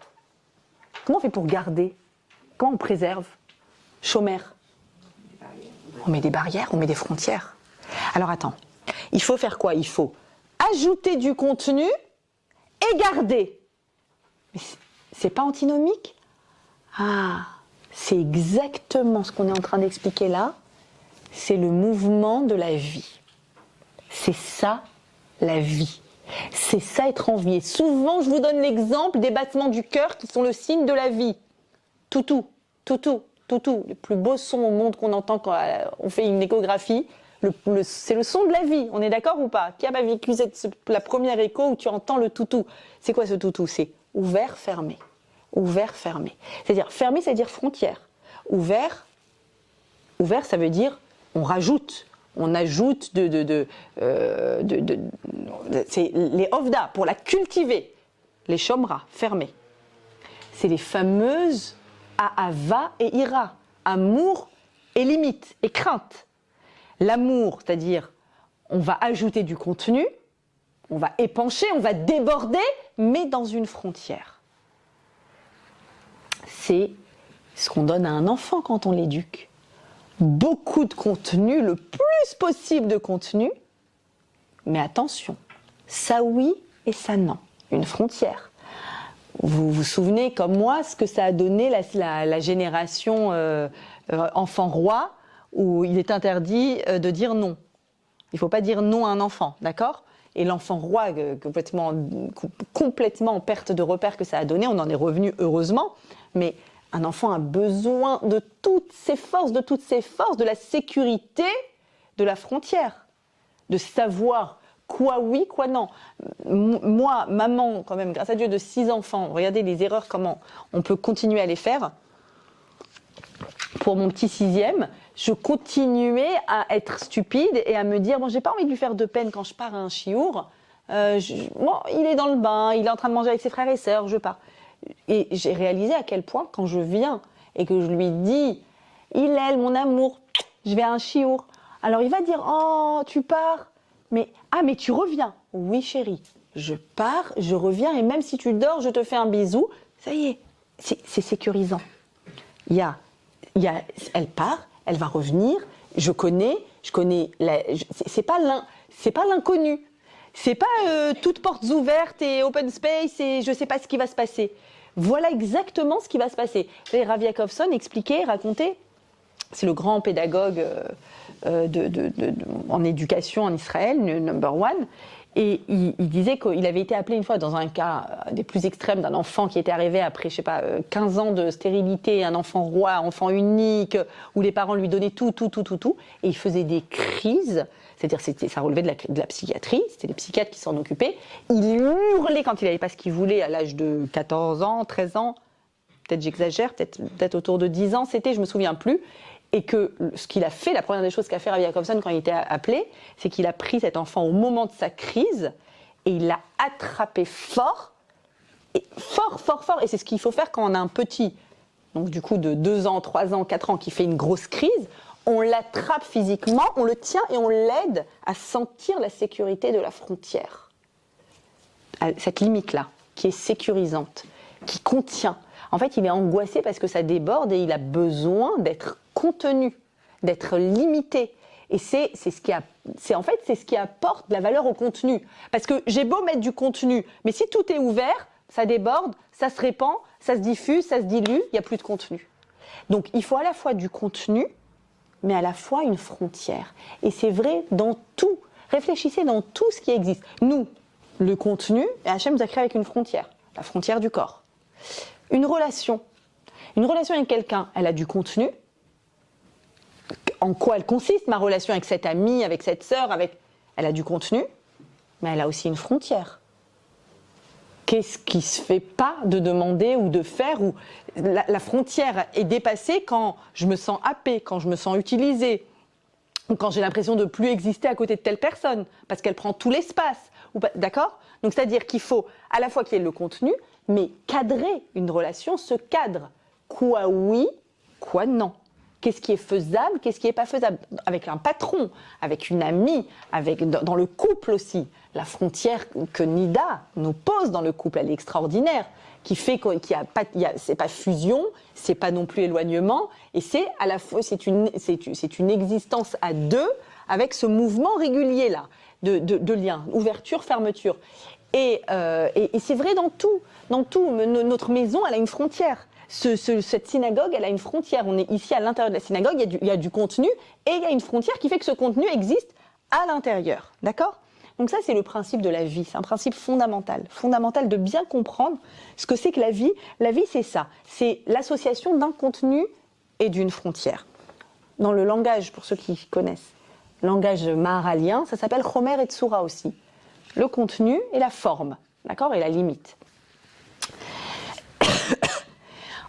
Comment on fait pour garder ? Comment on préserve ? Chômeur. On met des barrières, on met des frontières. Alors attends, il faut faire quoi ? Il faut ajouter du contenu et garder. Mais c'est pas antinomique ? Ah, c'est exactement ce qu'on est en train d'expliquer là. C'est le mouvement de la vie. C'est ça, la vie. C'est ça être en vie. Et souvent, je vous donne l'exemple des battements du cœur qui sont le signe de la vie. Toutou. Les plus beaux sons au monde qu'on entend quand on fait une échographie, c'est le son de la vie. On est d'accord ou pas ? Qui a pas vécu la première écho où tu entends le toutou ? C'est quoi ce toutou ? C'est ouvert, fermé. Ouvert, fermé. C'est-à-dire, fermé, c'est-à-dire frontière. Ouvert, ça veut dire on rajoute. On ajoute c'est les ovda, pour la cultiver. Les shomra, fermés. C'est les fameuses ahava et ira. Amour et limite, et crainte. L'amour, c'est-à-dire, on va ajouter du contenu, on va épancher, on va déborder, mais dans une frontière. C'est ce qu'on donne à un enfant quand on l'éduque. Beaucoup de contenu, le plus possible de contenu, mais attention, ça oui et ça non, une frontière. Vous vous souvenez, comme moi, ce que ça a donné la génération enfant roi, où il est interdit de dire non. Il ne faut pas dire non à un enfant, d'accord ? Et l'enfant roi, complètement en perte de repère que ça a donné, on en est revenu heureusement, mais un enfant a besoin de toutes ses forces, de la sécurité de la frontière, de savoir quoi oui, quoi non. Moi, maman, quand même, grâce à Dieu, de 6 enfants, regardez les erreurs, comment on peut continuer à les faire. Pour mon petit 6e, je continuais à être stupide et à me dire, bon, j'ai pas envie de lui faire de peine quand je pars à un chiour. Il est dans le bain, il est en train de manger avec ses frères et sœurs, je pars. Et j'ai réalisé à quel point, quand je viens et que je lui dis « Hillel, mon amour, je vais à un chiour », alors il va dire « Oh, tu pars ?» mais tu reviens. Oui, chérie, je pars, je reviens, et même si tu dors, je te fais un bisou. Ça y est, c'est sécurisant. Elle part, elle va revenir, je connais, c'est pas l'inconnu. C'est pas toutes portes ouvertes et open space et je sais pas ce qui va se passer. Voilà exactement ce qui va se passer. Rav Yaakovson expliquait, racontait, c'est le grand pédagogue en éducation en Israël, number one, et il disait qu'il avait été appelé une fois dans un cas des plus extrêmes d'un enfant qui était arrivé après, 15 ans de stérilité, un enfant roi, enfant unique, où les parents lui donnaient tout, et il faisait des crises. C'est-à-dire, ça relevait de la psychiatrie, c'était les psychiatres qui s'en occupaient. Il hurlait quand il n'avait pas ce qu'il voulait à l'âge de 14 ans, 13 ans, peut-être j'exagère, peut-être autour de 10 ans, je me souviens plus. Et que ce qu'il a fait, la première des choses qu'a fait Rabbi Jacobson quand il était appelé, c'est qu'il a pris cet enfant au moment de sa crise et il l'a attrapé fort, et fort. Et c'est ce qu'il faut faire quand on a un petit, donc du coup de 2 ans, 3 ans, 4 ans, qui fait une grosse crise. On l'attrape physiquement, on le tient et on l'aide à sentir la sécurité de la frontière. Cette limite-là, qui est sécurisante, qui contient. En fait, il est angoissé parce que ça déborde et il a besoin d'être contenu, d'être limité. Et c'est ce qui apporte de la valeur au contenu. Parce que j'ai beau mettre du contenu, mais si tout est ouvert, ça déborde, ça se répand, ça se diffuse, ça se dilue, il n'y a plus de contenu. Donc il faut à la fois du contenu, mais à la fois une frontière. Et c'est vrai dans tout. Réfléchissez dans tout ce qui existe. Nous, le contenu, Hachem nous a créé avec une frontière, la frontière du corps. Une relation avec quelqu'un, elle a du contenu. En quoi elle consiste, ma relation avec cette amie, avec cette sœur, elle a du contenu, mais elle a aussi une frontière. Qu'est-ce qui se fait pas de demander ou de faire, ou la frontière est dépassée quand je me sens happée, quand je me sens utilisée, ou quand j'ai l'impression de plus exister à côté de telle personne, parce qu'elle prend tout l'espace. D'accord ? Donc c'est-à-dire qu'il faut à la fois qu'il y ait le contenu, mais cadrer une relation, se cadre. Quoi oui, quoi non. Qu'est-ce qui est faisable, qu'est-ce qui n'est pas faisable. Avec un patron, avec une amie, dans le couple aussi. La frontière que Nida nous pose dans le couple, elle est extraordinaire. Qui fait qu'il y a pas, c'est pas fusion, c'est pas non plus éloignement, et c'est à la fois, c'est une existence à deux avec ce mouvement régulier là, de lien, ouverture, fermeture. Et c'est vrai dans tout. Notre maison, elle a une frontière. Cette synagogue, elle a une frontière. On est ici à l'intérieur de la synagogue, il y a du contenu, et il y a une frontière qui fait que ce contenu existe à l'intérieur. D'accord ? Donc ça, c'est le principe de la vie. C'est un principe fondamental de bien comprendre ce que c'est que la vie. La vie, c'est ça. C'est l'association d'un contenu et d'une frontière. Dans le langage, pour ceux qui connaissent, langage maharalien, ça s'appelle Chomer et Tsura aussi. Le contenu et la forme, d'accord, et la limite.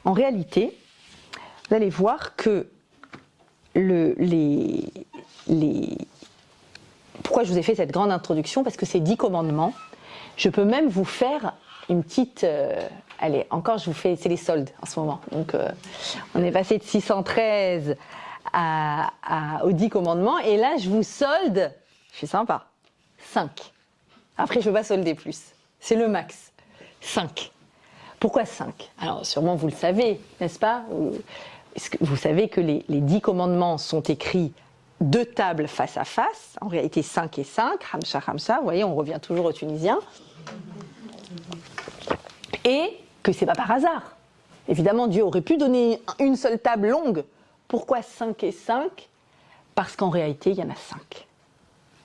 En réalité, vous allez voir que pourquoi je vous ai fait cette grande introduction ? Parce que ces 10 commandements, je peux même vous faire une petite... allez, encore, je vous fais... C'est les soldes en ce moment. Donc, on est passé de 613 aux 10 commandements. Et là, je vous solde, je suis sympa, 5. Après, je ne peux pas solder plus. C'est le max. 5. Pourquoi 5 ? Alors, sûrement, vous le savez, n'est-ce pas ? Vous savez que les 10 commandements sont écrits 2 tables face à face. En réalité, 5 et 5. Hamsha. Vous voyez, on revient toujours au tunisien. Et que ce n'est pas par hasard. Évidemment, Dieu aurait pu donner une seule table longue. Pourquoi 5 et 5 ? Parce qu'en réalité, il y en a 5.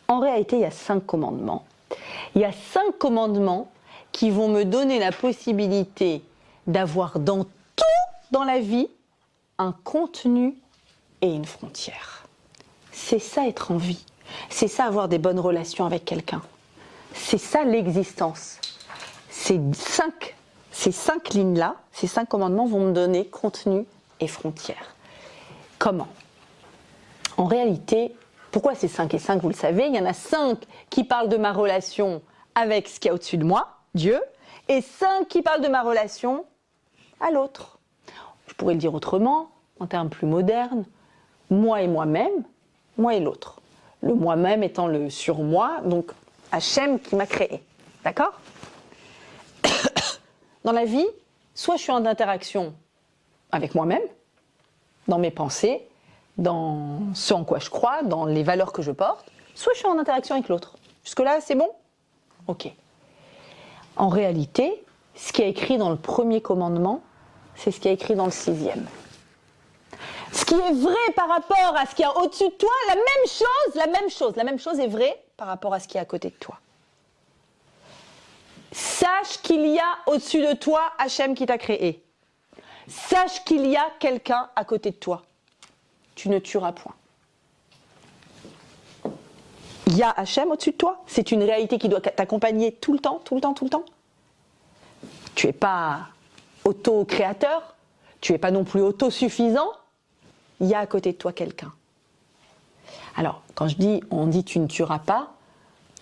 En réalité, il y a 5 commandements. Il y a 5 commandements qui vont me donner la possibilité d'avoir dans tout dans la vie un contenu et une frontière. C'est ça être en vie. C'est ça avoir des bonnes relations avec quelqu'un. C'est ça l'existence. Ces 5 lignes-là, ces 5 commandements vont me donner contenu et frontière. Comment ? En réalité, pourquoi c'est 5 et 5, vous le savez, il y en a 5 qui parlent de ma relation avec ce qu'il y a au-dessus de moi, Dieu, et 5 qui parlent de ma relation à l'autre. Je pourrais le dire autrement, en termes plus modernes, moi et moi-même, moi et l'autre. Le moi-même étant le sur-moi, donc Hachem qui m'a créé. D'accord ? Dans la vie, soit je suis en interaction avec moi-même, dans mes pensées, dans ce en quoi je crois, dans les valeurs que je porte, soit je suis en interaction avec l'autre. Jusque-là, c'est bon ? Ok. En réalité, ce qui est écrit dans le premier commandement, c'est ce qui est écrit dans le 6e. Ce qui est vrai par rapport à ce qu'il y a au-dessus de toi, la même chose est vraie par rapport à ce qui est à côté de toi. Sache qu'il y a au-dessus de toi Hachem qui t'a créé. Sache qu'il y a quelqu'un à côté de toi. Tu ne tueras point. Il y a Hachem au-dessus de toi. C'est une réalité qui doit t'accompagner tout le temps. Tu n'es pas auto-créateur. Tu n'es pas non plus autosuffisant. il y a à côté de toi quelqu'un. Alors, quand on dit tu ne tueras pas,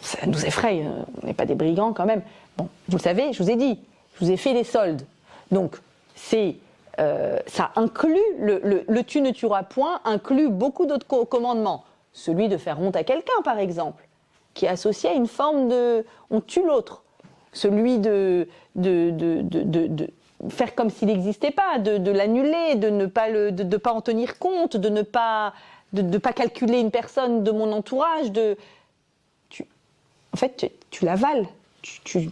ça nous effraie, on n'est pas des brigands quand même. Bon, vous le savez, je vous ai dit, je vous ai fait les soldes. Donc, ça inclut, le tu ne tueras point inclut beaucoup d'autres commandements. Celui de faire honte à quelqu'un, par exemple, qui est associé à une forme de on tue l'autre. Celui de faire comme s'il n'existait pas, de l'annuler, de ne pas en tenir compte, de ne pas calculer une personne de mon entourage. En fait, tu l'avales, tu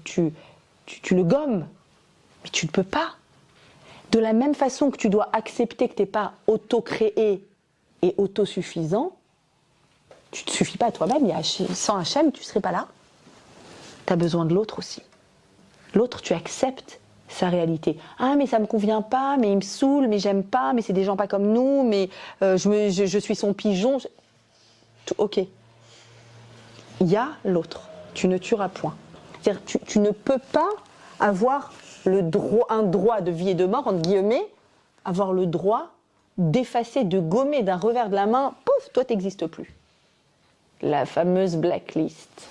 le gommes, mais tu ne peux pas. De la même façon que tu dois accepter que tu n'es pas auto-créé et autosuffisant, tu ne te suffis pas à toi-même. Sans Hachem, tu ne serais pas là. Tu as besoin de l'autre aussi. L'autre, tu acceptes sa réalité. Ah, mais ça ne me convient pas, mais il me saoule, mais j'aime pas, mais c'est des gens pas comme nous, mais je suis son pigeon. Ok. Il y a l'autre. Tu ne tueras point. C'est-à-dire, tu ne peux pas avoir un droit de vie et de mort, entre guillemets, avoir le droit d'effacer, de gommer d'un revers de la main, pouf, toi, tu n'existes plus. La fameuse blacklist.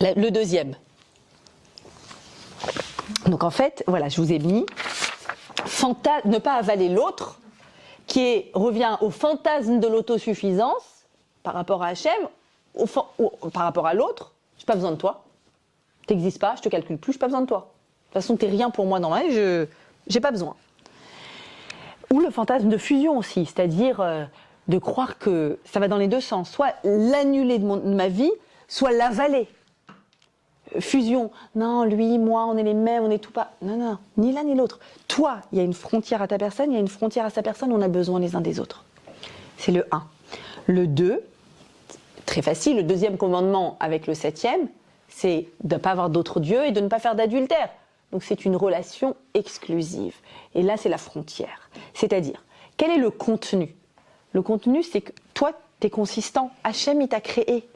Le deuxième. Donc en fait, voilà, je vous ai mis ne pas avaler l'autre, qui revient au fantasme de l'autosuffisance par rapport à Hachem, par rapport à l'autre. J'ai pas besoin de toi. T'existes pas, je te calcule plus, j'ai pas besoin de toi. De toute façon, t'es rien pour moi dans ma vie, j'ai pas besoin. Ou le fantasme de fusion aussi, c'est-à-dire de croire que ça va dans les deux sens, soit l'annuler de ma vie, soit l'avaler. Fusion, non, lui, moi, on est les mêmes, on est tout pas. Non, ni l'un ni l'autre. Toi, il y a une frontière à ta personne, il y a une frontière à sa personne, on a besoin les uns des autres. C'est le 1. Le 2, très facile, le deuxième commandement avec le 7e, c'est de ne pas avoir d'autres dieux et de ne pas faire d'adultère. Donc c'est une relation exclusive. Et là, c'est la frontière. C'est-à-dire, quel est le contenu ? Le contenu, c'est que toi, tu es consistant. Hachem, il t'a créé.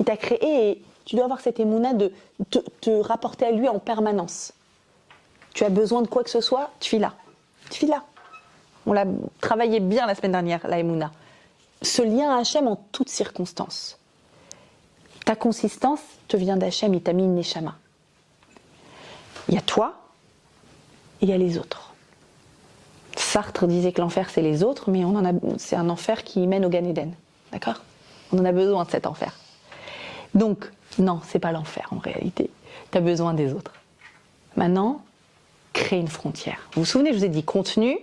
Il t'a créé et tu dois avoir cette émouna de te rapporter à lui en permanence. Tu as besoin de quoi que ce soit, tu es là. Tu es là. On l'a travaillé bien la semaine dernière, la émouna. Ce lien à Hachem en toutes circonstances. Ta consistance te vient d'Hachem, il t'a mis une neshama. Il y a toi et il y a les autres. Sartre disait que l'enfer c'est les autres, mais c'est un enfer qui mène au Gan Eden. D'accord ? On en a besoin de cet enfer. Donc, non, c'est pas l'enfer en réalité. Tu as besoin des autres. Maintenant, crée une frontière. Vous vous souvenez, je vous ai dit contenu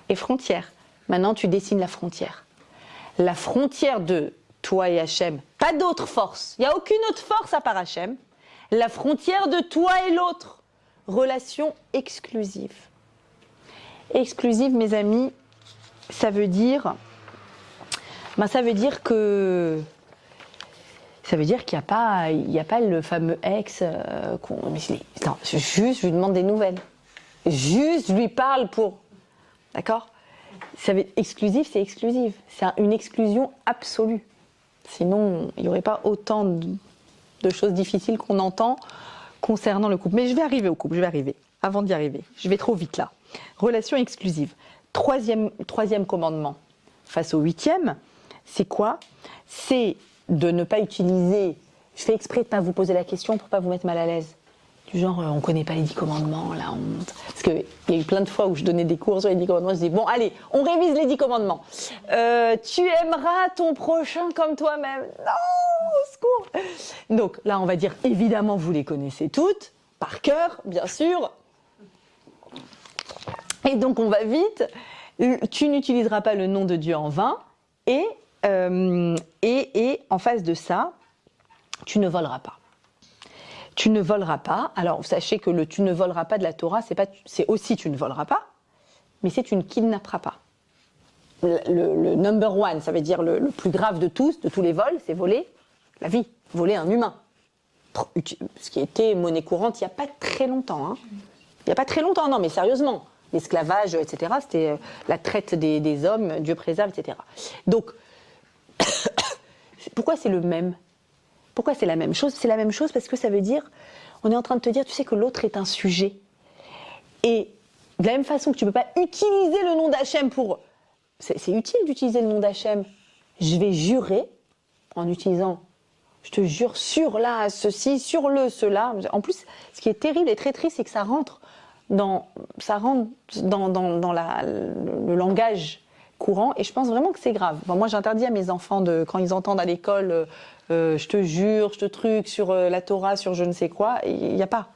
et frontière. Maintenant, tu dessines la frontière. La frontière de toi et Hachem, pas d'autre force. Il n'y a aucune autre force à part Hachem. La frontière de toi et l'autre. Relation exclusive. Exclusive, mes amis, ça veut dire qu'il n'y a pas le fameux ex non, juste, je lui demande des nouvelles. Juste, je lui parle pour... D'accord ? Exclusif, c'est exclusif. C'est une exclusion absolue. Sinon, il n'y aurait pas autant de choses difficiles qu'on entend concernant le couple. Mais je vais arriver au couple, Avant d'y arriver, je vais trop vite là. Relation exclusive. Troisième commandement face au 8e, c'est quoi ? C'est de ne pas utiliser... Je fais exprès de ne pas vous poser la question pour ne pas vous mettre mal à l'aise. Du genre, on ne connaît pas les 10 commandements, la honte. Parce qu'il y a eu plein de fois où je donnais des cours sur les 10 commandements, je dis, bon, allez, on révise les 10 commandements. Tu aimeras ton prochain comme toi-même. Non, au secours. Donc là, on va dire, évidemment, vous les connaissez toutes, par cœur, bien sûr. Et donc, on va vite. Tu n'utiliseras pas le nom de Dieu en vain. Et en face de ça, tu ne voleras pas. Tu ne voleras pas. Alors, sachez que le tu ne voleras pas de la Torah, c'est aussi tu ne voleras pas, mais c'est tu ne kidnapperas pas. Le number one, ça veut dire le plus grave de tous les vols, c'est voler la vie, voler un humain. Ce qui était monnaie courante il n'y a pas très longtemps. Hein. Il n'y a pas très longtemps, non, mais sérieusement. L'esclavage, etc., c'était la traite des hommes, Dieu préserve, etc. Donc, pourquoi c'est le même ? Pourquoi c'est la même chose ? C'est la même chose parce que ça veut dire, on est en train de te dire, tu sais que l'autre est un sujet. Et De la même façon que tu ne peux pas utiliser le nom d'Hachem pour... C'est utile d'utiliser le nom d'Hachem. Je vais jurer en utilisant, je te jure, sur là, ceci, sur le, cela. En plus, ce qui est terrible et très triste, c'est que ça rentre dans le langage courant. Et je pense vraiment que c'est grave. Bon, moi, j'interdis à mes enfants, quand ils entendent à l'école, je te jure, je te truc, sur la Torah, sur je ne sais quoi, il n'y a pas.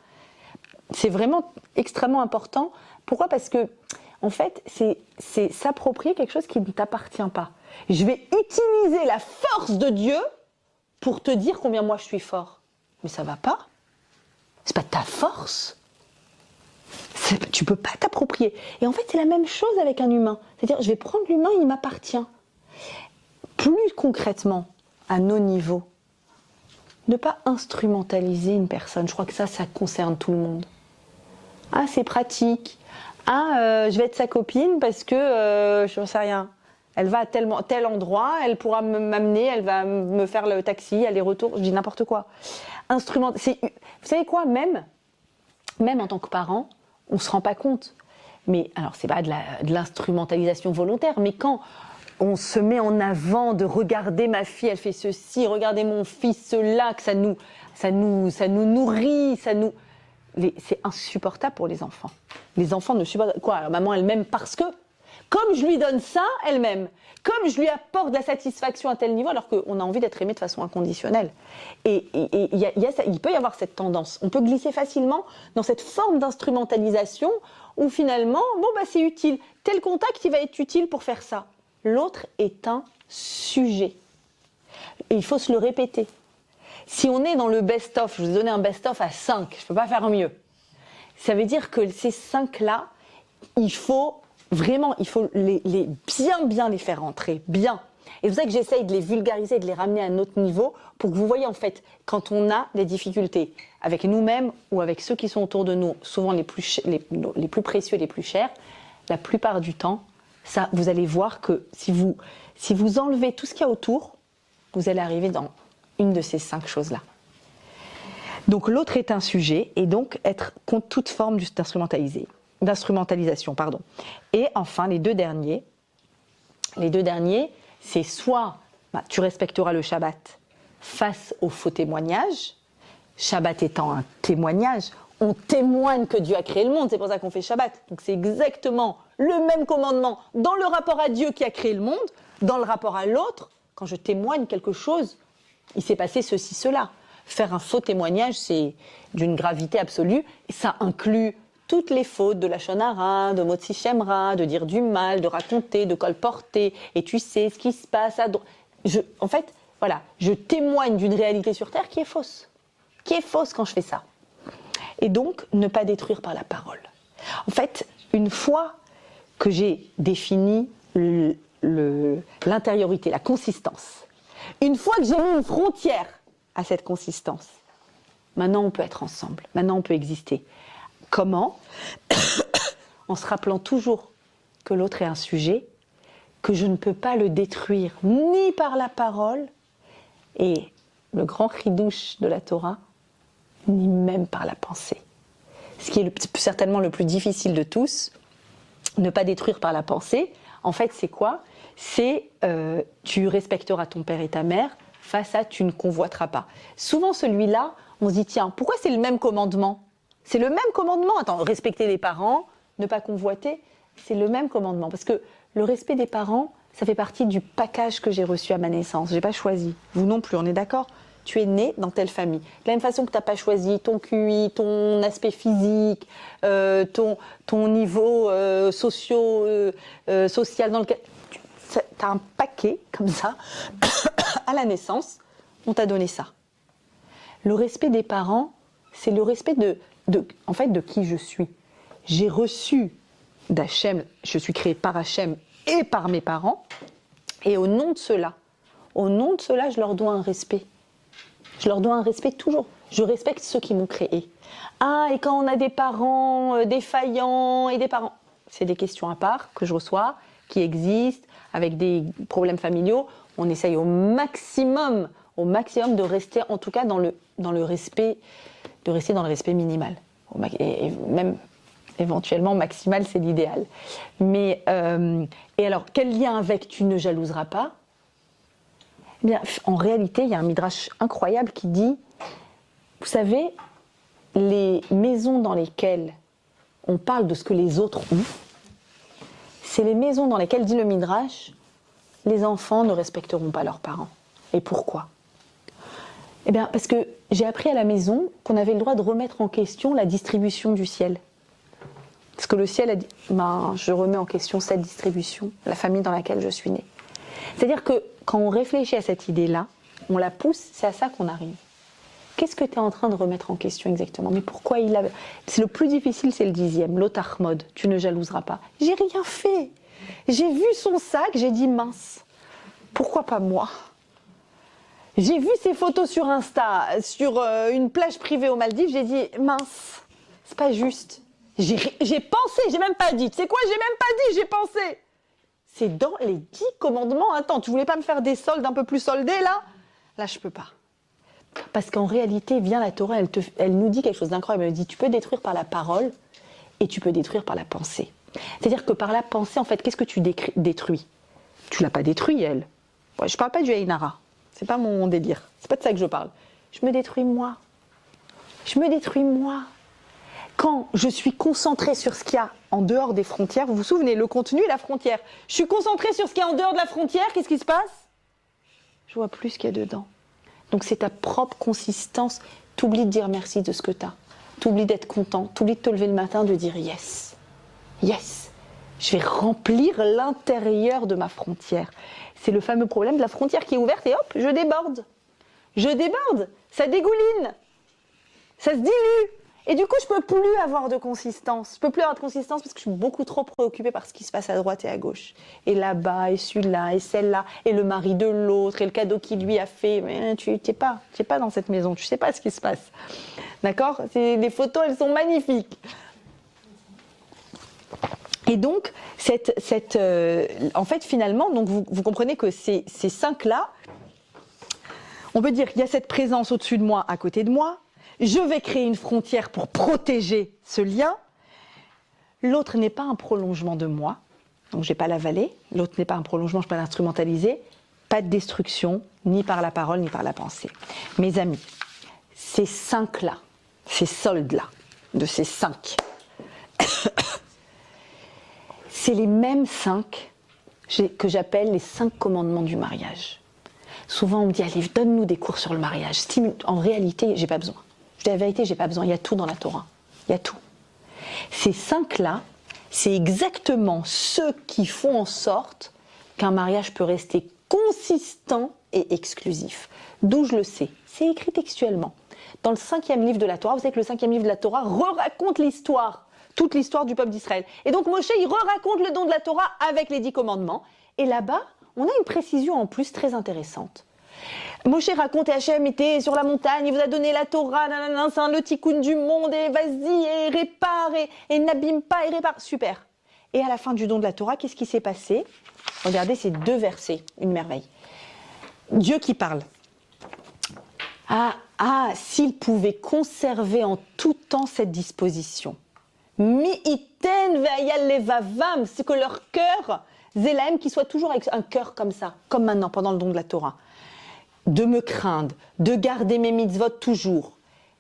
C'est vraiment extrêmement important. Pourquoi ? Parce que, en fait, c'est s'approprier quelque chose qui ne t'appartient pas. Je vais utiliser la force de Dieu pour te dire combien moi je suis fort. Mais ça va pas. C'est pas ta force. Tu peux pas t'approprier. Et en fait, c'est la même chose avec un humain. C'est-à-dire, je vais prendre l'humain, il m'appartient. Plus concrètement, à nos niveaux, ne pas instrumentaliser une personne. Je crois que ça concerne tout le monde. Ah, c'est pratique. Ah, je vais être sa copine parce que je ne sais rien. Elle va à tel endroit, elle pourra m'amener, elle va me faire le taxi, aller-retour, je dis n'importe quoi. Vous savez quoi, même en tant que parent, on ne se rend pas compte. Mais alors, c'est pas de l'instrumentalisation volontaire, mais quand on se met en avant de regarder ma fille, elle fait ceci, regardez mon fils, cela, que ça nous nourrit, c'est insupportable pour les enfants. Les enfants ne supportent quoi ? Alors, maman, elle m'aime parce que, comme je lui donne ça, elle m'aime. Comme je lui apporte de la satisfaction à tel niveau, alors qu'on a envie d'être aimé de façon inconditionnelle. Et il peut y avoir cette tendance. On peut glisser facilement dans cette forme d'instrumentalisation où finalement, c'est utile. Tel contact, il va être utile pour faire ça. L'autre est un sujet. Et il faut se le répéter. Si on est dans le best-of, je vous ai donné un best-of à 5, je ne peux pas faire mieux. Ça veut dire que ces 5-là, il faut bien les faire rentrer, bien. Et c'est pour ça que j'essaye de les vulgariser, de les ramener à un autre niveau, pour que vous voyez en fait, quand on a des difficultés avec nous-mêmes ou avec ceux qui sont autour de nous, souvent les plus précieux, les plus chers, la plupart du temps, ça, vous allez voir que si vous enlevez tout ce qu'il y a autour, vous allez arriver dans une de ces 5 choses-là. Donc l'autre est un sujet, et donc être contre toute forme d'instrumentalisation. Et enfin, les deux derniers, c'est soit tu respecteras le Shabbat face au faux témoignage, Shabbat étant un témoignage, on témoigne que Dieu a créé le monde, c'est pour ça qu'on fait Shabbat. Donc c'est exactement le même commandement dans le rapport à Dieu qui a créé le monde, dans le rapport à l'autre, quand je témoigne quelque chose, il s'est passé ceci, cela. Faire un faux témoignage, c'est d'une gravité absolue, et ça inclut toutes les fautes de la Lachon Hara, de Motzi Shem Ra, de dire du mal, de raconter, de colporter, et tu sais ce qui se passe à droite. En fait, voilà, je témoigne d'une réalité sur Terre qui est fausse quand je fais ça. Et donc, ne pas détruire par la parole. En fait, une fois que j'ai défini l'intériorité, la consistance, une fois que j'ai mis une frontière à cette consistance, maintenant on peut être ensemble, maintenant on peut exister. Comment ? En se rappelant toujours que l'autre est un sujet, que je ne peux pas le détruire ni par la parole, et le grand chidouche de la Torah, ni même par la pensée. Ce qui est certainement le plus difficile de tous, ne pas détruire par la pensée, en fait c'est quoi ? C'est tu respecteras ton père et ta mère, face à tu ne convoiteras pas. Souvent celui-là, on se dit tiens, pourquoi c'est le même commandement ? C'est le même commandement. Attends, respecter les parents, ne pas convoiter, c'est le même commandement. Parce que le respect des parents, ça fait partie du package que j'ai reçu à ma naissance. Je n'ai pas choisi. Vous non plus, on est d'accord ? Tu es né dans telle famille. De la même façon que tu n'as pas choisi ton QI, ton aspect physique, ton niveau social dans lequel... Tu as un paquet comme ça, à la naissance, on t'a donné ça. Le respect des parents, c'est le respect de qui je suis. J'ai reçu d'Hachem, je suis créée par Hachem et par mes parents, et au nom de cela, je leur dois un respect. Je leur dois un respect toujours. Je respecte ceux qui m'ont créé. Ah, et quand on a des parents défaillants et des parents... C'est des questions à part que je reçois, qui existent, avec des problèmes familiaux. On essaye au maximum de rester, en tout cas, dans le respect, de rester dans le respect minimal. Et même, éventuellement maximal, c'est l'idéal. Mais, et alors, quel lien avec tu ne jalouseras pas? Eh bien, en réalité, il y a un midrash incroyable qui dit, vous savez, les maisons dans lesquelles on parle de ce que les autres ont, c'est les maisons dans lesquelles, dit le midrash, les enfants ne respecteront pas leurs parents. Et pourquoi? Eh bien, parce que j'ai appris à la maison qu'on avait le droit de remettre en question la distribution du ciel. Parce que le ciel a dit, ben, je remets en question cette distribution, la famille dans laquelle je suis née. C'est-à-dire que quand on réfléchit à cette idée-là, on la pousse, c'est à ça qu'on arrive. Qu'est-ce que tu es en train de remettre en question exactement? Mais pourquoi il a... C'est le plus difficile, c'est le 10e, l'Otahmod, tu ne jalouseras pas. J'ai rien fait. J'ai vu son sac, j'ai dit mince, pourquoi pas moi? J'ai vu ses photos sur Insta, sur une plage privée aux Maldives, j'ai dit mince, c'est pas juste. J'ai pensé, j'ai même pas dit. Tu sais quoi, j'ai même pas dit, j'ai pensé. C'est dans les 10 commandements. Attends, tu voulais pas me faire des soldes un peu plus soldés là? Là, je peux pas. Parce qu'en réalité, vient la Torah, elle nous dit quelque chose d'incroyable. Elle dit, tu peux détruire par la parole et tu peux détruire par la pensée. C'est-à-dire que par la pensée, en fait, qu'est-ce que tu détruis? Tu l'as pas détruit, elle. Ouais, je parle pas du Einara. C'est pas mon délire. C'est pas de ça que je parle. Je me détruis moi. Je me détruis moi. Quand je suis concentrée sur ce qu'il y a en dehors des frontières, vous vous souvenez, le contenu et la frontière. Je suis concentrée sur ce qu'il y a en dehors de la frontière, qu'est-ce qui se passe? Je vois plus ce qu'il y a dedans. Donc c'est ta propre consistance. T'oublies de dire merci de ce que t'as. T'oublies d'être content. T'oublies de te lever le matin, de dire yes. Yes. Je vais remplir l'intérieur de ma frontière. C'est le fameux problème de la frontière qui est ouverte et hop, je déborde. Je déborde. Ça dégouline. Ça se dilue. Et du coup, je peux plus avoir de consistance. Je peux plus avoir de consistance parce que je suis beaucoup trop préoccupée par ce qui se passe à droite et à gauche. Et là-bas, et celui-là, et celle-là, et le mari de l'autre, et le cadeau qu'il lui a fait. Mais tu n'es pas dans cette maison, tu sais pas ce qui se passe. D'accord? Les photos, elles sont magnifiques. Et donc, en fait, finalement, donc vous comprenez que ces 5-là, on peut dire qu'il y a cette présence au-dessus de moi, à côté de moi. Je vais créer une frontière pour protéger ce lien. L'autre n'est pas un prolongement de moi, donc je ne vais pas l'avaler. L'autre n'est pas un prolongement, je ne vais pas l'instrumentaliser. Pas de destruction, ni par la parole, ni par la pensée. Mes amis, ces 5-là, ces soldes-là, de ces 5, c'est les mêmes 5 que j'appelle les 5 commandements du mariage. Souvent, on me dit, allez, donne-nous des cours sur le mariage. En réalité, j'ai pas besoin. Je dis la vérité, j'ai pas besoin. Il y a tout dans la Torah. Il y a tout. Ces 5-là, c'est exactement ceux qui font en sorte qu'un mariage peut rester consistant et exclusif. D'où je le sais. C'est écrit textuellement. Dans le 5e livre de la Torah, vous savez que le 5e livre de la Torah raconte l'histoire, toute l'histoire du peuple d'Israël. Et donc Moshe, il raconte le don de la Torah avec les 10 commandements. Et là-bas, on a une précision en plus très intéressante. Moshe raconte, et Hachem était sur la montagne, il vous a donné la Torah, nanana, c'est le tikkun du monde, et vas-y, et répare, et n'abîme pas, et répare. Super. Et à la fin du don de la Torah, qu'est-ce qui s'est passé? Regardez ces 2 versets, une merveille. Dieu qui parle. S'il pouvait conserver en tout temps cette disposition. Mi-iten ve'ayal levavam, c'est que leur cœur, Zélahem, qui soit toujours avec un cœur comme ça, comme maintenant, pendant le don de la Torah. De me craindre, de garder mes mitzvot toujours.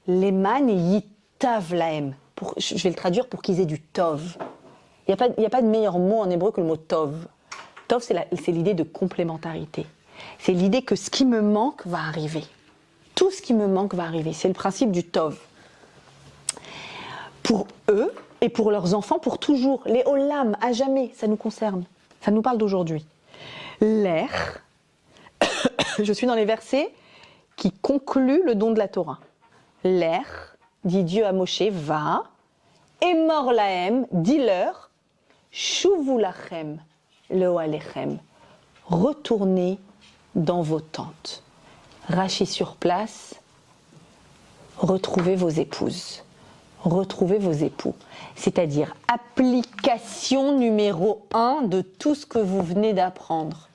Leman yitav lahem. Je vais le traduire pour qu'ils aient du tov. Il n'y a pas de meilleur mot en hébreu que le mot tov. Tov, c'est l'idée de complémentarité. C'est l'idée que ce qui me manque va arriver. Tout ce qui me manque va arriver. C'est le principe du tov. Pour eux et pour leurs enfants, pour toujours. Les olam, à jamais, ça nous concerne. Ça nous parle d'aujourd'hui. L'air, je suis dans les versets qui concluent le don de la Torah. L'air, dit Dieu à Moshe, va, et mort lahem, dis-leur, shuvu lachem, lo alechem, retournez dans vos tentes. Rachez sur place, retrouvez vos épouses. Retrouvez vos époux. C'est-à-dire application numéro 1 de tout ce que vous venez d'apprendre.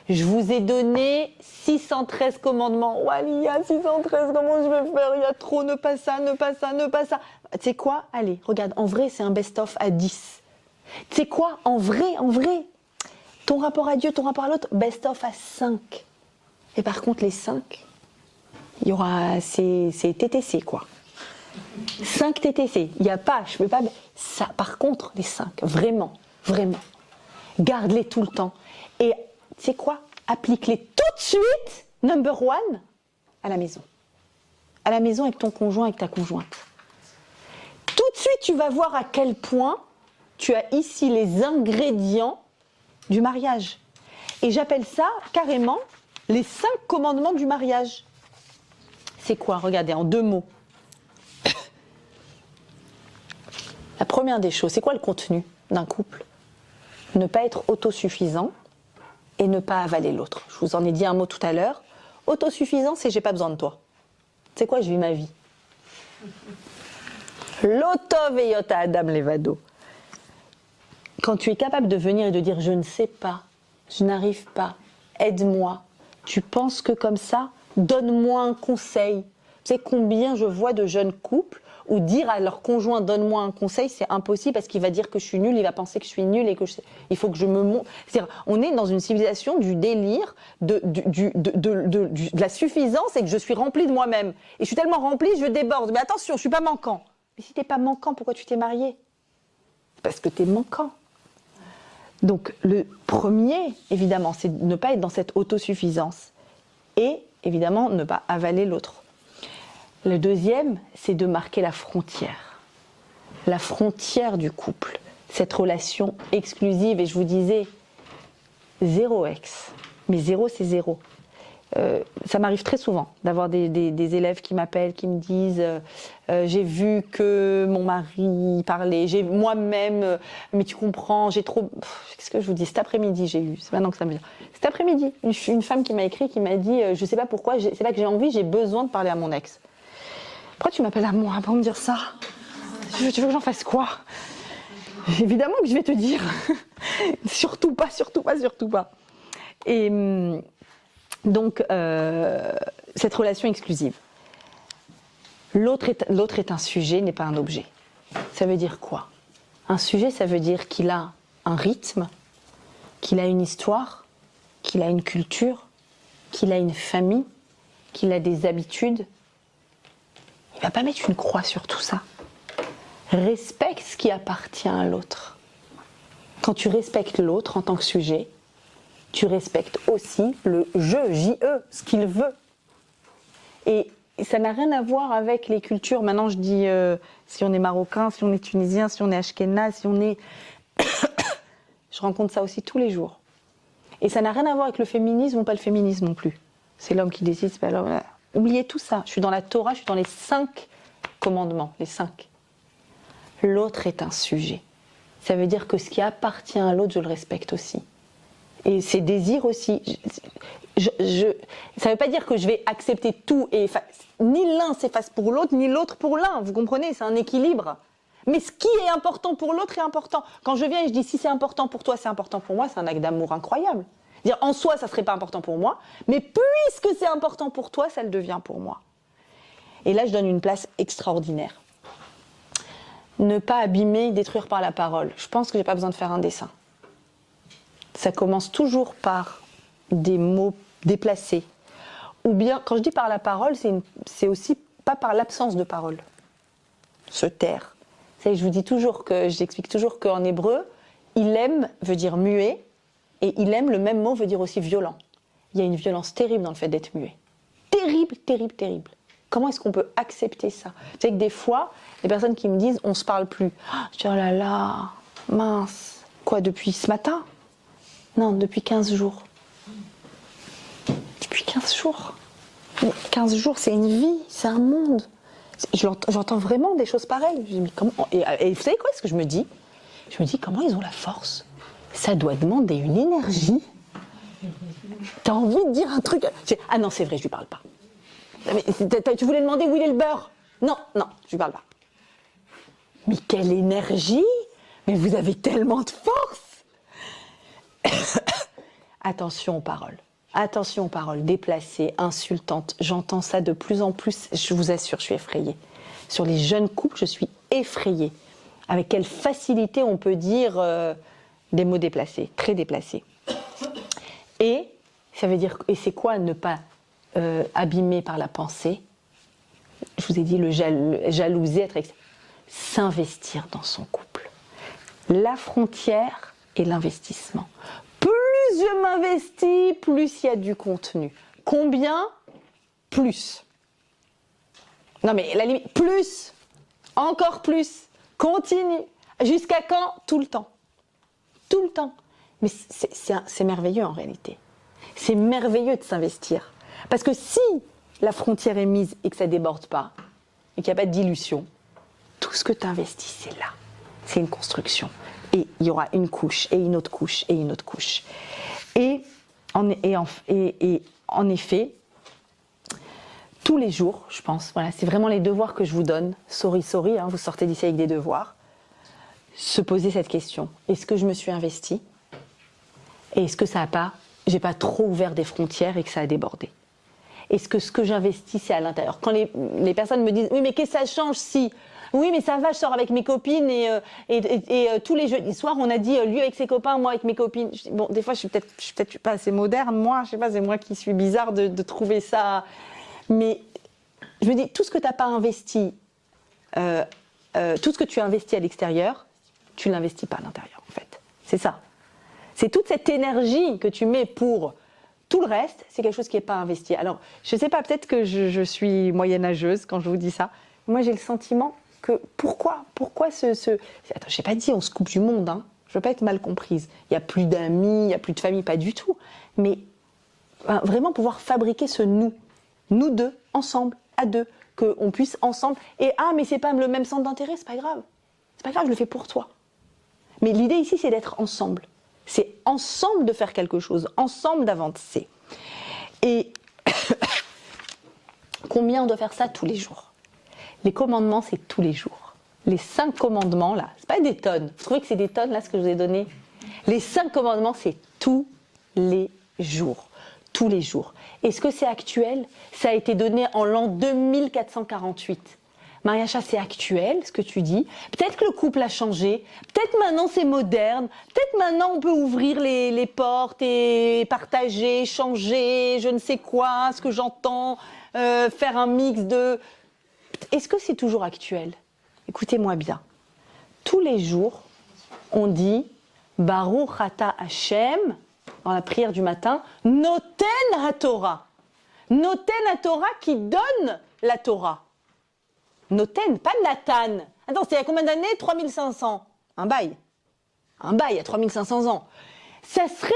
Je vous ai donné 613 commandements. Walia, 613, comment je vais faire? Il y a trop, ne pas ça, ne pas ça, ne pas ça. Tu sais quoi? Allez, regarde, en vrai, c'est un best-of à 10. Tu sais quoi? En vrai, ton rapport à Dieu, ton rapport à l'autre, best-of à 5. Et par contre, les 5, il y aura, c'est TTC, quoi. 5 TTC. Il n'y a pas, je ne peux pas. Ça, par contre, les 5, vraiment, garde-les tout le temps. Et tu sais quoi? Applique-les tout de suite, number one, à la maison. À la maison avec ton conjoint, avec ta conjointe. Tout de suite, tu vas voir à quel point tu as ici les ingrédients du mariage. Et j'appelle ça carrément les 5 commandements du mariage. C'est quoi? Regardez, en 2 mots. La première des choses, c'est quoi le contenu d'un couple? Ne pas être autosuffisant et ne pas avaler l'autre. Je vous en ai dit un mot tout à l'heure. Autosuffisant, c'est j'ai pas besoin de toi. C'est quoi? Je vis ma vie. L'auto veiota Adam Levado. Quand tu es capable de venir et de dire je ne sais pas, je n'arrive pas, aide-moi. Tu penses que comme ça, donne-moi un conseil. Tu sais combien je vois de jeunes couples où dire à leur conjoint donne-moi un conseil, c'est impossible parce qu'il va dire que je suis nulle, il va penser que je suis nulle et que il faut que je me montre. C'est-à-dire, on est dans une civilisation du délire, de la suffisance et que je suis remplie de moi-même. Et je suis tellement remplie, je déborde. Mais attention, je suis pas manquant. Mais si t'es pas manquant, pourquoi tu t'es marié? Parce que t'es manquant. Donc le premier, évidemment, c'est de ne pas être dans cette autosuffisance et évidemment ne pas avaler l'autre. Le deuxième, c'est de marquer la frontière du couple, cette relation exclusive. Et je vous disais, 0 ex, mais 0 c'est 0. Ça m'arrive très souvent d'avoir des élèves qui m'appellent, qui me disent j'ai vu que mon mari parlait, j'ai moi-même, mais tu comprends, j'ai trop... Qu'est-ce que je vous dis? Cet après-midi, j'ai eu, c'est maintenant que ça me vient. Cet après-midi, une femme qui m'a écrit, qui m'a dit je sais pas pourquoi, c'est là que j'ai envie, j'ai besoin de parler à mon ex. Pourquoi tu m'appelles à moi pour me dire ça? Tu veux que j'en fasse quoi? Évidemment que je vais te dire. Surtout pas. Et... donc, cette relation exclusive. L'autre est un sujet, n'est pas un objet. Ça veut dire quoi? Un sujet, ça veut dire qu'il a un rythme, qu'il a une histoire, qu'il a une culture, qu'il a une famille, qu'il a des habitudes. Il ne va pas mettre une croix sur tout ça. Respecte ce qui appartient à l'autre. Quand tu respectes l'autre en tant que sujet, tu respectes aussi le je, J-E, ce qu'il veut. Et ça n'a rien à voir avec les cultures. Maintenant, je dis si on est marocain, si on est tunisien, si on est ashkénaze, si on est... Je rencontre ça aussi tous les jours. Et ça n'a rien à voir avec le féminisme ou pas le féminisme non plus. C'est l'homme qui décide, c'est pas l'homme. Oubliez tout ça. Je suis dans la Torah, je suis dans les 5 commandements, les 5. L'autre est un sujet. Ça veut dire que ce qui appartient à l'autre, je le respecte aussi. Et ses désirs aussi. Ça ne veut pas dire que je vais accepter tout et ni l'un s'efface pour l'autre, ni l'autre pour l'un. Vous comprenez? C'est un équilibre. Mais ce qui est important pour l'autre est important. Quand je viens et je dis si c'est important pour toi, c'est important pour moi, c'est un acte d'amour incroyable. Dire en soi, ça ne serait pas important pour moi, mais puisque c'est important pour toi, ça le devient pour moi. Et là, je donne une place extraordinaire. Ne pas abîmer, détruire par la parole. Je pense que je n'ai pas besoin de faire un dessin. Ça commence toujours par des mots déplacés. Ou bien, quand je dis par la parole, c'est aussi pas par l'absence de parole. Se taire. Je vous dis toujours j'explique toujours qu'en hébreu, ilem veut dire muet, et ilem, le même mot, veut dire aussi violent. Il y a une violence terrible dans le fait d'être muet. Terrible, terrible, terrible. Comment est-ce qu'on peut accepter ça? Vous savez que des fois, les personnes qui me disent on se parle plus. Je dis oh là là, mince. Quoi, depuis ce matin? Non, depuis 15 jours. Depuis 15 jours. 15 jours, c'est une vie, c'est un monde. J'entends vraiment des choses pareilles. Je me dis, comment... et vous savez quoi, ce que je me dis? Je me dis, comment ils ont la force? Ça doit demander une énergie. T'as envie de dire un truc. Ah non, c'est vrai, je lui parle pas. Mais, tu voulais demander où il est le beurre? Non, je lui parle pas. Mais quelle énergie! Mais vous avez tellement de force! attention aux paroles déplacées, insultantes. J'entends ça de plus en plus, je vous assure, je suis effrayée. Sur les jeunes couples, je suis effrayée. Avec quelle facilité on peut dire des mots déplacés, très déplacés. Et ça veut dire, et c'est quoi ne pas abîmer par la pensée? Je vous ai dit le jalouser, être s'investir dans son couple. La frontière et l'investissement. Plus je m'investis, plus il y a du contenu. Combien? Plus. Non mais la limite, plus, encore plus, continue. Jusqu'à quand? Tout le temps. Tout le temps. Mais c'est merveilleux en réalité. C'est merveilleux de s'investir. Parce que si la frontière est mise et que ça ne déborde pas, et qu'il n'y a pas de dilution, tout ce que tu investis, c'est là. C'est une construction. Et il y aura une couche, et une autre couche, et une autre couche. Et en effet, tous les jours, je pense, voilà, c'est vraiment les devoirs que je vous donne. Sorry, hein, vous sortez d'ici avec des devoirs. Se poser cette question. Est-ce que je me suis investie? Et est-ce que j'ai pas trop ouvert des frontières et que ça a débordé? Est-ce que ce que j'investis, c'est à l'intérieur? Quand les personnes me disent, oui, mais qu'est-ce que ça change si? Oui, mais ça va, je sors avec mes copines et tous les jeudis soirs, on a dit lui avec ses copains, moi avec mes copines. Bon, des fois, je suis peut-être pas assez moderne, moi, je sais pas, c'est moi qui suis bizarre de trouver ça. Mais je me dis, tout ce que tu n'as pas investi, tout ce que tu as investi à l'extérieur, tu ne l'investis pas à l'intérieur, en fait. C'est ça. C'est toute cette énergie que tu mets pour tout le reste, c'est quelque chose qui n'est pas investi. Alors, je ne sais pas, peut-être que je suis moyenâgeuse quand je vous dis ça. Moi, j'ai le sentiment que pourquoi Attends, je n'ai pas dit on se coupe du monde, hein. Je ne veux pas être mal comprise. Il n'y a plus d'amis, il n'y a plus de famille, pas du tout. Mais vraiment pouvoir fabriquer ce nous deux, ensemble, à deux, qu'on puisse ensemble. Et mais c'est pas le même centre d'intérêt, c'est pas grave. C'est pas grave, je le fais pour toi. Mais l'idée ici, c'est d'être ensemble. C'est ensemble de faire quelque chose, ensemble d'avancer. Et combien on doit faire ça tous les jours? Les commandements, c'est tous les jours. Les 5 commandements, là, c'est pas des tonnes. Vous trouvez que c'est des tonnes, là, ce que je vous ai donné? Les 5 commandements, c'est tous les jours. Tous les jours. Est-ce que c'est actuel? Ça a été donné en l'an 2448. Mariacha, c'est actuel, ce que tu dis. Peut-être que le couple a changé. Peut-être maintenant c'est moderne. Peut-être maintenant on peut ouvrir les portes et partager, changer, je ne sais quoi, ce que j'entends, faire un mix de... Est-ce que c'est toujours actuel? Écoutez-moi bien. Tous les jours, on dit Baruch Ata Hashem, dans la prière du matin, Noten HaTorah. Noten HaTorah qui donne la Torah. Noten, pas Nathan. Attends, c'est il y a combien d'années? 3500. Un bail. Un bail à 3500 ans. Ça serait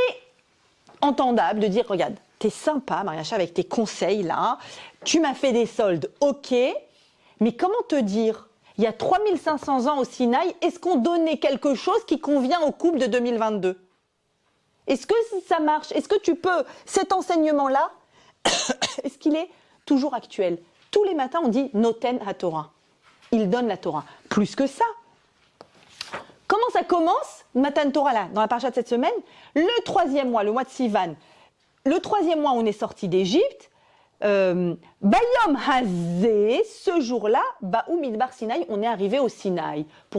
entendable de dire, regarde, t'es sympa, Mariacha, avec tes conseils là. Tu m'as fait des soldes, ok. Mais comment te dire? Il y a 3500 ans au Sinaï, est-ce qu'on donnait quelque chose qui convient au couple de 2022? Est-ce que ça marche? Est-ce que tu peux, cet enseignement-là, est-ce qu'il est toujours actuel? Tous les matins, on dit Noten HaTorah. Il donne la Torah. Plus que ça. Comment ça commence, Matan Torah, là, dans la paracha de cette semaine? Le 3e mois, le mois de Sivan. Le 3e mois, on est sorti d'Égypte. Bayom Hazé, ce jour-là, Baou Midbar Sinaï, on est arrivé au Sinaï. Pour